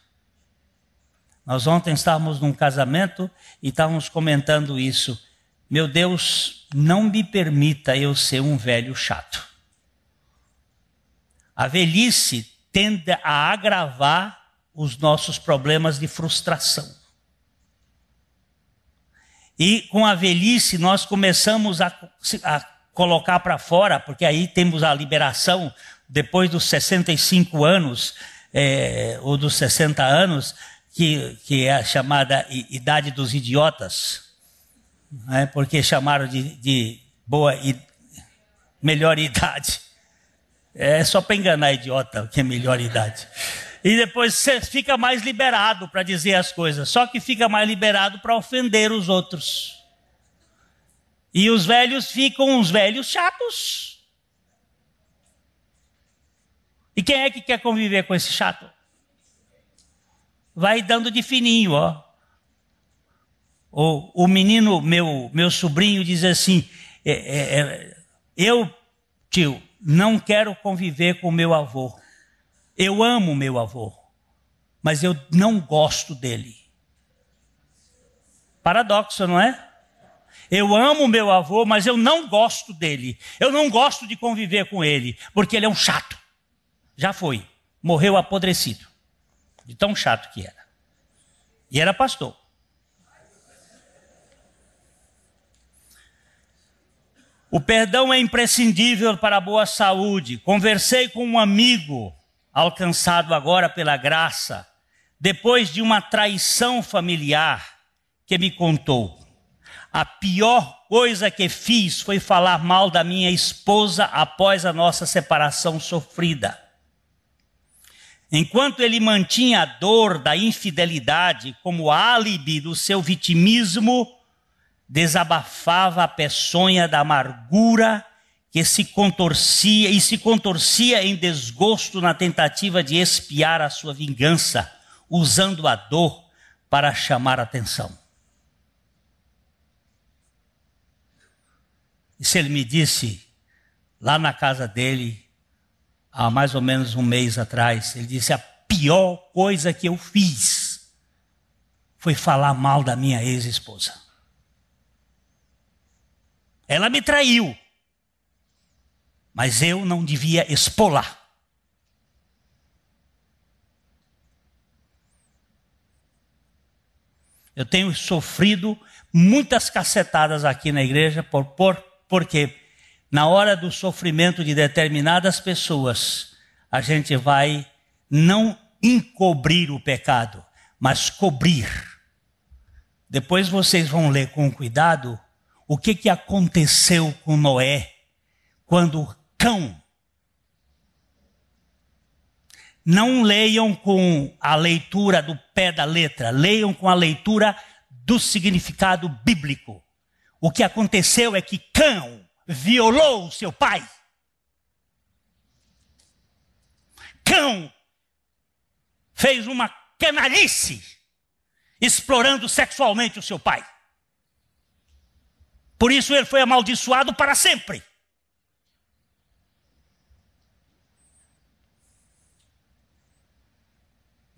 Nós ontem estávamos num casamento e estávamos comentando isso. Meu Deus, não me permita eu ser um velho chato. A velhice tende a agravar os nossos problemas de frustração. E com a velhice nós começamos a colocar para fora, porque aí temos a liberação depois dos 65 anos, ou dos 60 anos, que é a chamada idade dos idiotas, né? Porque chamaram de boa e melhor idade. É só para enganar idiota que é melhor idade. E depois você fica mais liberado para dizer as coisas, só que fica mais liberado para ofender os outros. E os velhos ficam uns velhos chatos. E quem é que quer conviver com esse chato? Vai dando de fininho, ó. O menino, meu sobrinho, diz assim, eu, tio, não quero conviver com meu avô. Eu amo meu avô, mas eu não gosto dele. Paradoxo, não é? Eu amo meu avô, mas eu não gosto dele. Eu não gosto de conviver com ele, porque ele é um chato. Já foi, morreu apodrecido, de tão chato que era. E era pastor. O perdão é imprescindível para a boa saúde. Conversei com um amigo, alcançado agora pela graça, depois de uma traição familiar, que me contou: a pior coisa que fiz foi falar mal da minha esposa após a nossa separação sofrida. Enquanto ele mantinha a dor da infidelidade como álibi do seu vitimismo, desabafava a peçonha da amargura que se contorcia em desgosto na tentativa de expiar a sua vingança, usando a dor para chamar a atenção. Isso ele me disse lá na casa dele, há mais ou menos um mês atrás. Ele disse: a pior coisa que eu fiz foi falar mal da minha ex-esposa. Ela me traiu, mas eu não devia expô-la. Eu tenho sofrido muitas cacetadas aqui na igreja, porque na hora do sofrimento de determinadas pessoas, a gente vai não encobrir o pecado, mas cobrir. Depois vocês vão ler com cuidado o que aconteceu com Noé, quando o cão... Não leiam com a leitura do pé da letra, leiam com a leitura do significado bíblico. O que aconteceu é que Cão violou o seu pai. Cão fez uma canalice, explorando sexualmente o seu pai. Por isso ele foi amaldiçoado para sempre.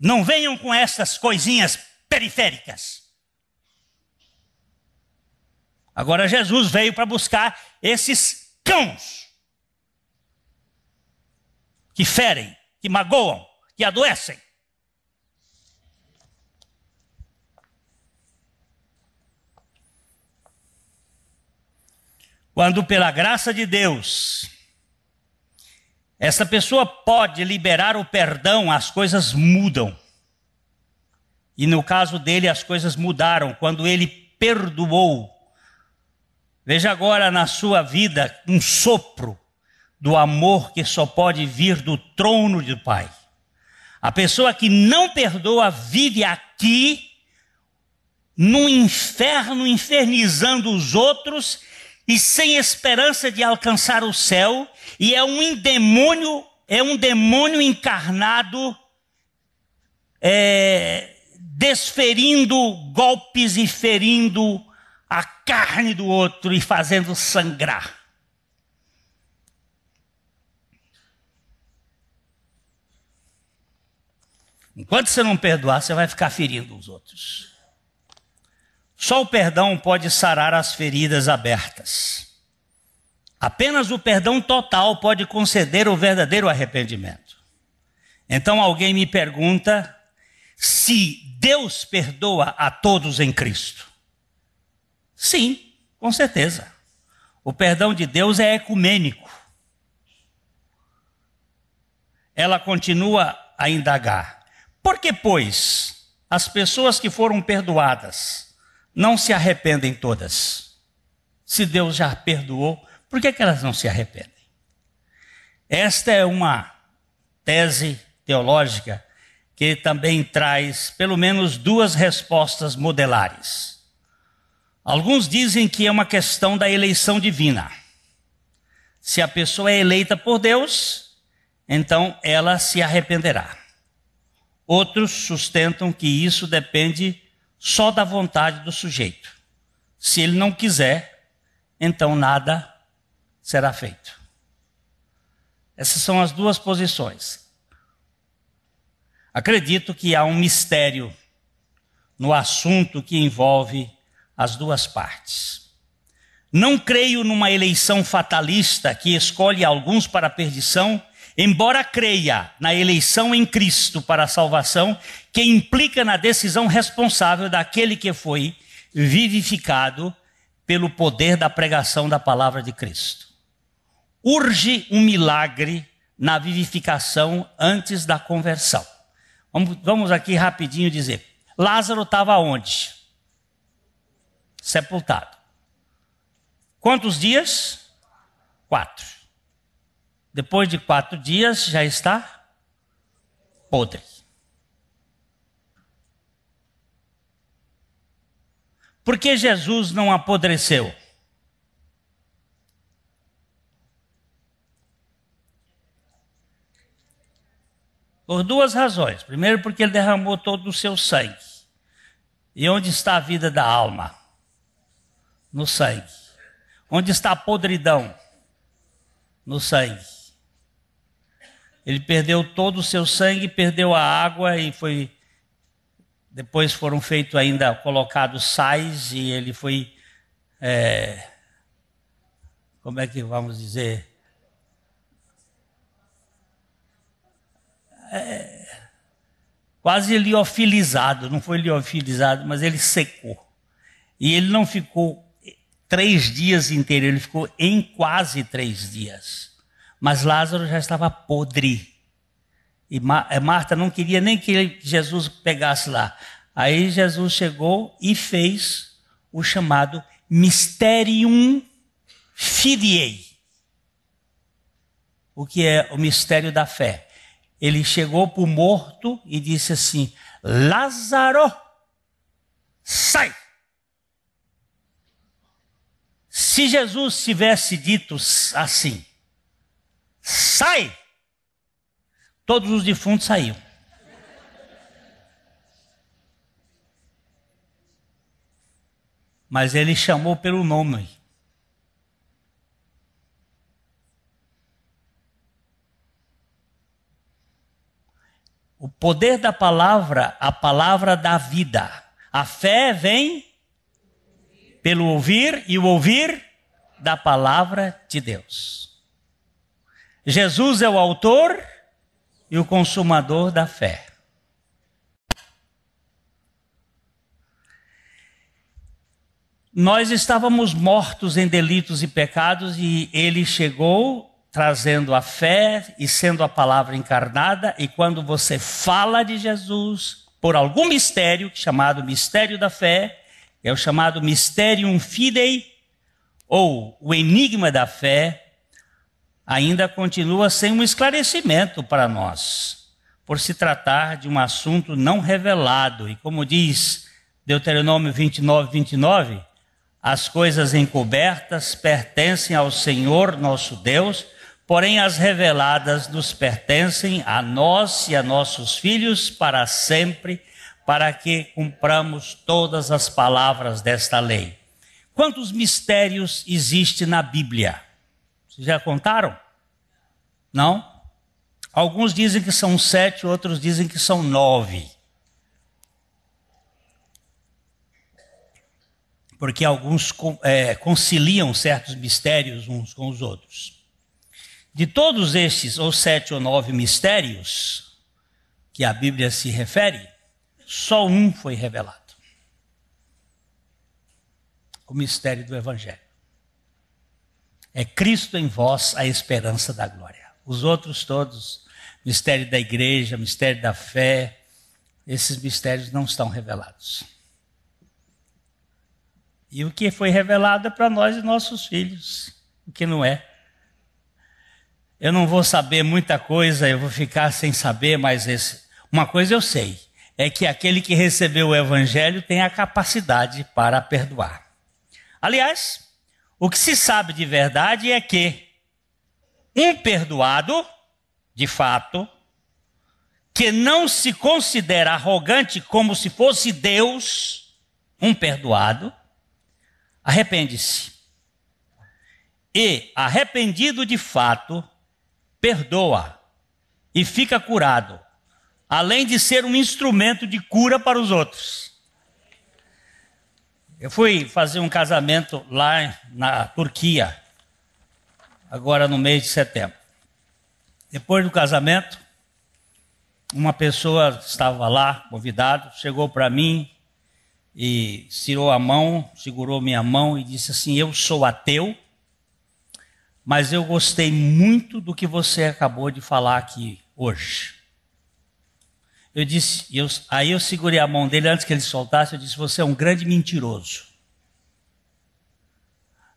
Não venham com essas coisinhas periféricas. Agora Jesus veio para buscar esses cãos que ferem, que magoam, que adoecem. Quando pela graça de Deus, essa pessoa pode liberar o perdão, as coisas mudam. E no caso dele, as coisas mudaram quando ele perdoou. Veja agora na sua vida um sopro do amor que só pode vir do trono do Pai. A pessoa que não perdoa vive aqui no inferno, infernizando os outros e sem esperança de alcançar o céu, e é um demônio encarnado, desferindo golpes e ferindo a carne do outro e fazendo sangrar. Enquanto você não perdoar, você vai ficar ferindo os outros. Só o perdão pode sarar as feridas abertas. Apenas o perdão total pode conceder o verdadeiro arrependimento. Então alguém me pergunta se Deus perdoa a todos em Cristo. Sim, com certeza. O perdão de Deus é ecumênico. Ela continua a indagar. Por que, pois, as pessoas que foram perdoadas não se arrependem todas? Se Deus já perdoou, por que elas não se arrependem? Esta é uma tese teológica que também traz pelo menos duas respostas modelares. Alguns dizem que é uma questão da eleição divina. Se a pessoa é eleita por Deus, então ela se arrependerá. Outros sustentam que isso depende só da vontade do sujeito. Se ele não quiser, então nada será feito. Essas são as duas posições. Acredito que há um mistério no assunto que envolve as duas partes. Não creio numa eleição fatalista que escolhe alguns para a perdição, embora creia na eleição em Cristo para a salvação, que implica na decisão responsável daquele que foi vivificado pelo poder da pregação da palavra de Cristo. Urge um milagre na vivificação antes da conversão. Vamos aqui rapidinho dizer. Lázaro estava onde? Sepultado. Quantos dias? 4. Depois de 4 dias já está podre. Por que Jesus não apodreceu? Por duas razões. Primeiro, porque ele derramou todo o seu sangue. E onde está a vida da alma? No sangue. Onde está a podridão? No sangue. Ele perdeu todo o seu sangue, perdeu a água e foi... Depois foram feitos ainda, colocados sais e ele foi... como é que vamos dizer? Quase liofilizado, não foi liofilizado, mas ele secou. E ele não ficou 3 dias inteiros, ele ficou em quase 3 dias. Mas Lázaro já estava podre. E Marta não queria nem que Jesus pegasse lá. Aí Jesus chegou e fez o chamado Mysterium Filiae. O que é o mistério da fé? Ele chegou para o morto e disse assim: Lázaro, sai! Se Jesus tivesse dito assim, sai! Todos os defuntos saíam. Mas ele chamou pelo nome. O poder da palavra, a palavra dá vida. A fé vem pelo ouvir e o ouvir da palavra de Deus. Jesus é o autor e o consumador da fé. Nós estávamos mortos em delitos e pecados e ele chegou trazendo a fé e sendo a palavra encarnada. E quando você fala de Jesus por algum mistério, chamado mistério da fé, é o chamado Mysterium Fidei, ou o enigma da fé, ainda continua sem um esclarecimento para nós, por se tratar de um assunto não revelado. E como diz Deuteronômio 29, as coisas encobertas pertencem ao Senhor nosso Deus, porém as reveladas nos pertencem a nós e a nossos filhos para sempre, para que cumpramos todas as palavras desta lei. Quantos mistérios existem na Bíblia? Vocês já contaram? Não? Alguns dizem que são 7, outros dizem que são 9. Porque alguns conciliam certos mistérios uns com os outros. De todos estes, ou 7 ou 9 mistérios, que a Bíblia se refere, só um foi revelado. O mistério do Evangelho. É Cristo em vós, a esperança da glória. Os outros todos, mistério da igreja, mistério da fé, esses mistérios não estão revelados. E o que foi revelado é para nós e nossos filhos, o que não é. Eu não vou saber muita coisa, eu vou ficar sem saber, mas uma coisa eu sei, é que aquele que recebeu o Evangelho tem a capacidade para perdoar. Aliás, o que se sabe de verdade é que um perdoado, de fato, que não se considera arrogante como se fosse Deus, um perdoado, arrepende-se. E, arrependido de fato, perdoa e fica curado, além de ser um instrumento de cura para os outros. Eu fui fazer um casamento lá na Turquia, agora no mês de setembro. Depois do casamento, uma pessoa estava lá, convidado, chegou para mim e tirou a mão, segurou minha mão e disse assim: eu sou ateu, mas eu gostei muito do que você acabou de falar aqui hoje. Eu disse, aí eu segurei a mão dele antes que ele soltasse, eu disse: você é um grande mentiroso.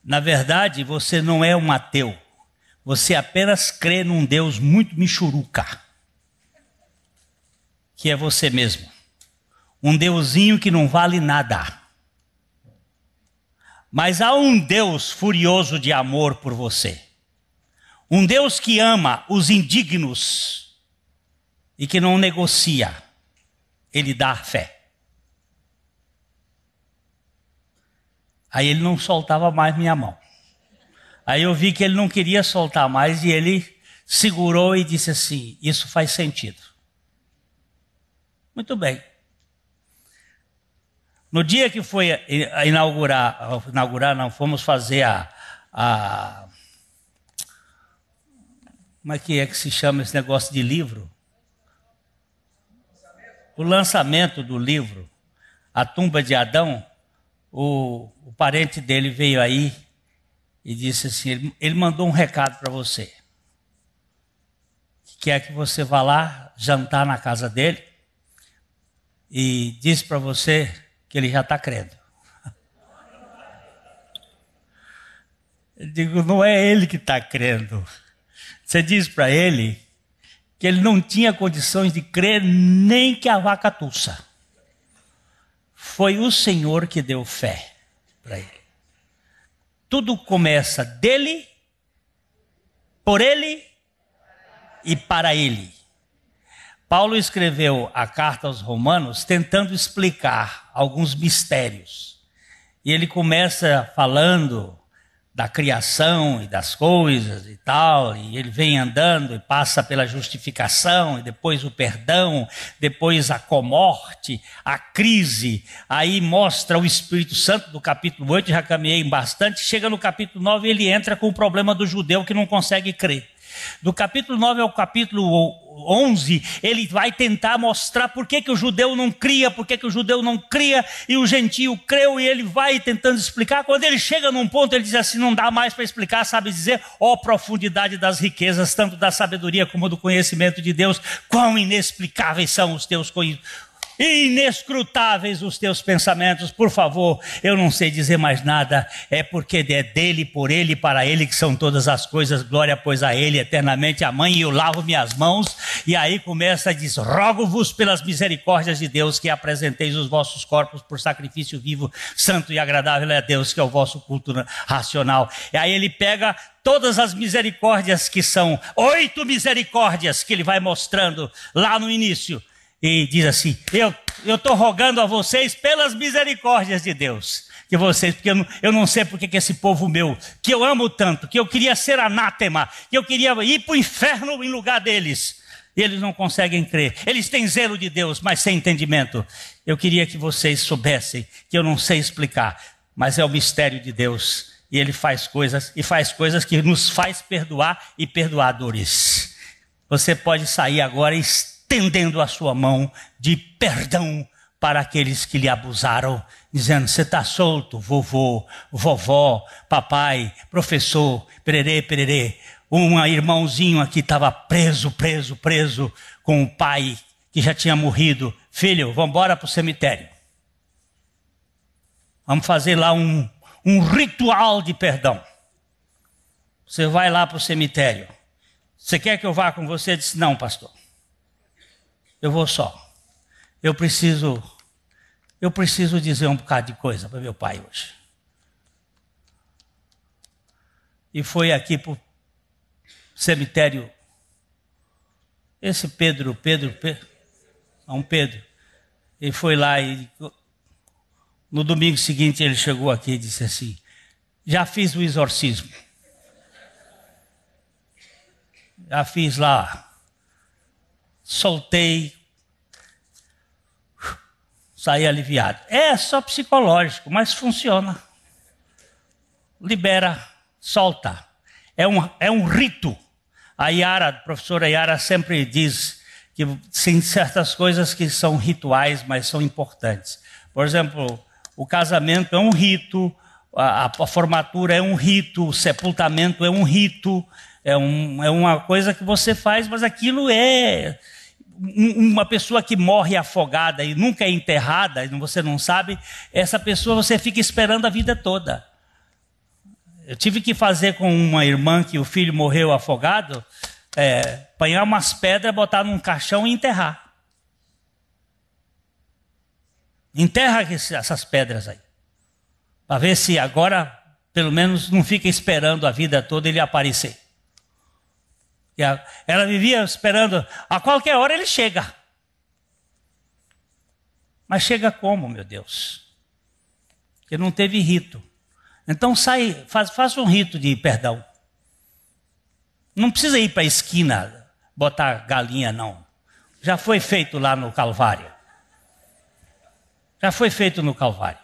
Na verdade, você não é um ateu, você apenas crê num Deus muito michuruca, que é você mesmo. Um deusinho que não vale nada. Mas há um Deus furioso de amor por você. Um Deus que ama os indignos e que não negocia. Ele dá fé. Aí ele não soltava mais minha mão. Aí eu vi que ele não queria soltar mais e ele segurou e disse assim: isso faz sentido. Muito bem. No dia que foi fomos fazer como é que se chama esse negócio de livro? O lançamento do livro, A Tumba de Adão, o parente dele veio aí e disse assim, ele mandou um recado para você. Quer que você vá lá jantar na casa dele e disse para você que ele já está crendo. Eu digo, não é ele que está crendo. Você diz para ele que ele não tinha condições de crer nem que a vaca tussa. Foi o Senhor que deu fé para ele. Tudo começa dele, por ele e para ele. Paulo escreveu a carta aos Romanos tentando explicar alguns mistérios. E ele começa falando da criação e das coisas e tal, e ele vem andando e passa pela justificação, e depois o perdão, depois a comorte, a crise, aí mostra o Espírito Santo do capítulo 8, já caminhei bastante, chega no capítulo 9 e ele entra com o problema do judeu que não consegue crer. Do capítulo 9 ao capítulo 11, ele vai tentar mostrar por que o judeu não cria, por que o judeu não cria e o gentio creu, e ele vai tentando explicar. Quando ele chega num ponto, ele diz assim, não dá mais para explicar, sabe dizer, ó profundidade das riquezas, tanto da sabedoria como do conhecimento de Deus, quão inexplicáveis são os teus conhecimentos. Inescrutáveis os teus pensamentos. Por favor, eu não sei dizer mais nada, é porque é dele, por ele, para ele que são todas as coisas, glória pois a ele eternamente, amém. E eu lavo minhas mãos, e aí começa a dizer, rogo-vos pelas misericórdias de Deus que apresenteis os vossos corpos por sacrifício vivo, santo e agradável a Deus, que é o vosso culto racional. E aí ele pega todas as misericórdias, que são 8 misericórdias que ele vai mostrando lá no início, e diz assim, eu estou rogando a vocês pelas misericórdias de Deus, que vocês, porque eu não sei porque que esse povo meu, que eu amo tanto, que eu queria ser anátema, que eu queria ir para o inferno em lugar deles, e eles não conseguem crer. Eles têm zelo de Deus, mas sem entendimento. Eu queria que vocês soubessem, que eu não sei explicar, mas é o mistério de Deus, e Ele faz coisas, e faz coisas que nos faz perdoar e perdoadores. Você pode sair agora estendendo a sua mão de perdão para aqueles que lhe abusaram, dizendo, você está solto, vovô, vovó, papai, professor, pererê, pererê. Um irmãozinho aqui estava preso com o pai que já tinha morrido. Filho, vamos embora para o cemitério. Vamos fazer lá um ritual de perdão. Você vai lá para o cemitério. Você quer que eu vá com você? Eu disse, não, pastor. Eu vou só. Eu preciso dizer um bocado de coisa para meu pai hoje. E foi aqui para o cemitério. Esse Pedro. Ele foi lá e no domingo seguinte ele chegou aqui e disse assim, já fiz o exorcismo. Já fiz lá. Soltei, saí aliviado. É só psicológico, mas funciona. Libera, solta. É um rito. A professora Yara sempre diz que tem certas coisas que são rituais, mas são importantes. Por exemplo, o casamento é um rito, a formatura é um rito, o sepultamento é um rito, é uma coisa que você faz, mas aquilo é uma pessoa que morre afogada e nunca é enterrada, você não sabe, essa pessoa você fica esperando a vida toda. Eu tive que fazer com uma irmã que o filho morreu afogado, apanhar umas pedras, botar num caixão e enterrar. Enterra essas pedras aí, para ver se agora, pelo menos, não fica esperando a vida toda ele aparecer. Ela vivia esperando, a qualquer hora ele chega. Mas chega como, meu Deus? Porque não teve rito. Então faça um rito de perdão. Não precisa ir para a esquina, botar galinha não. Já foi feito lá no Calvário. Já foi feito no Calvário.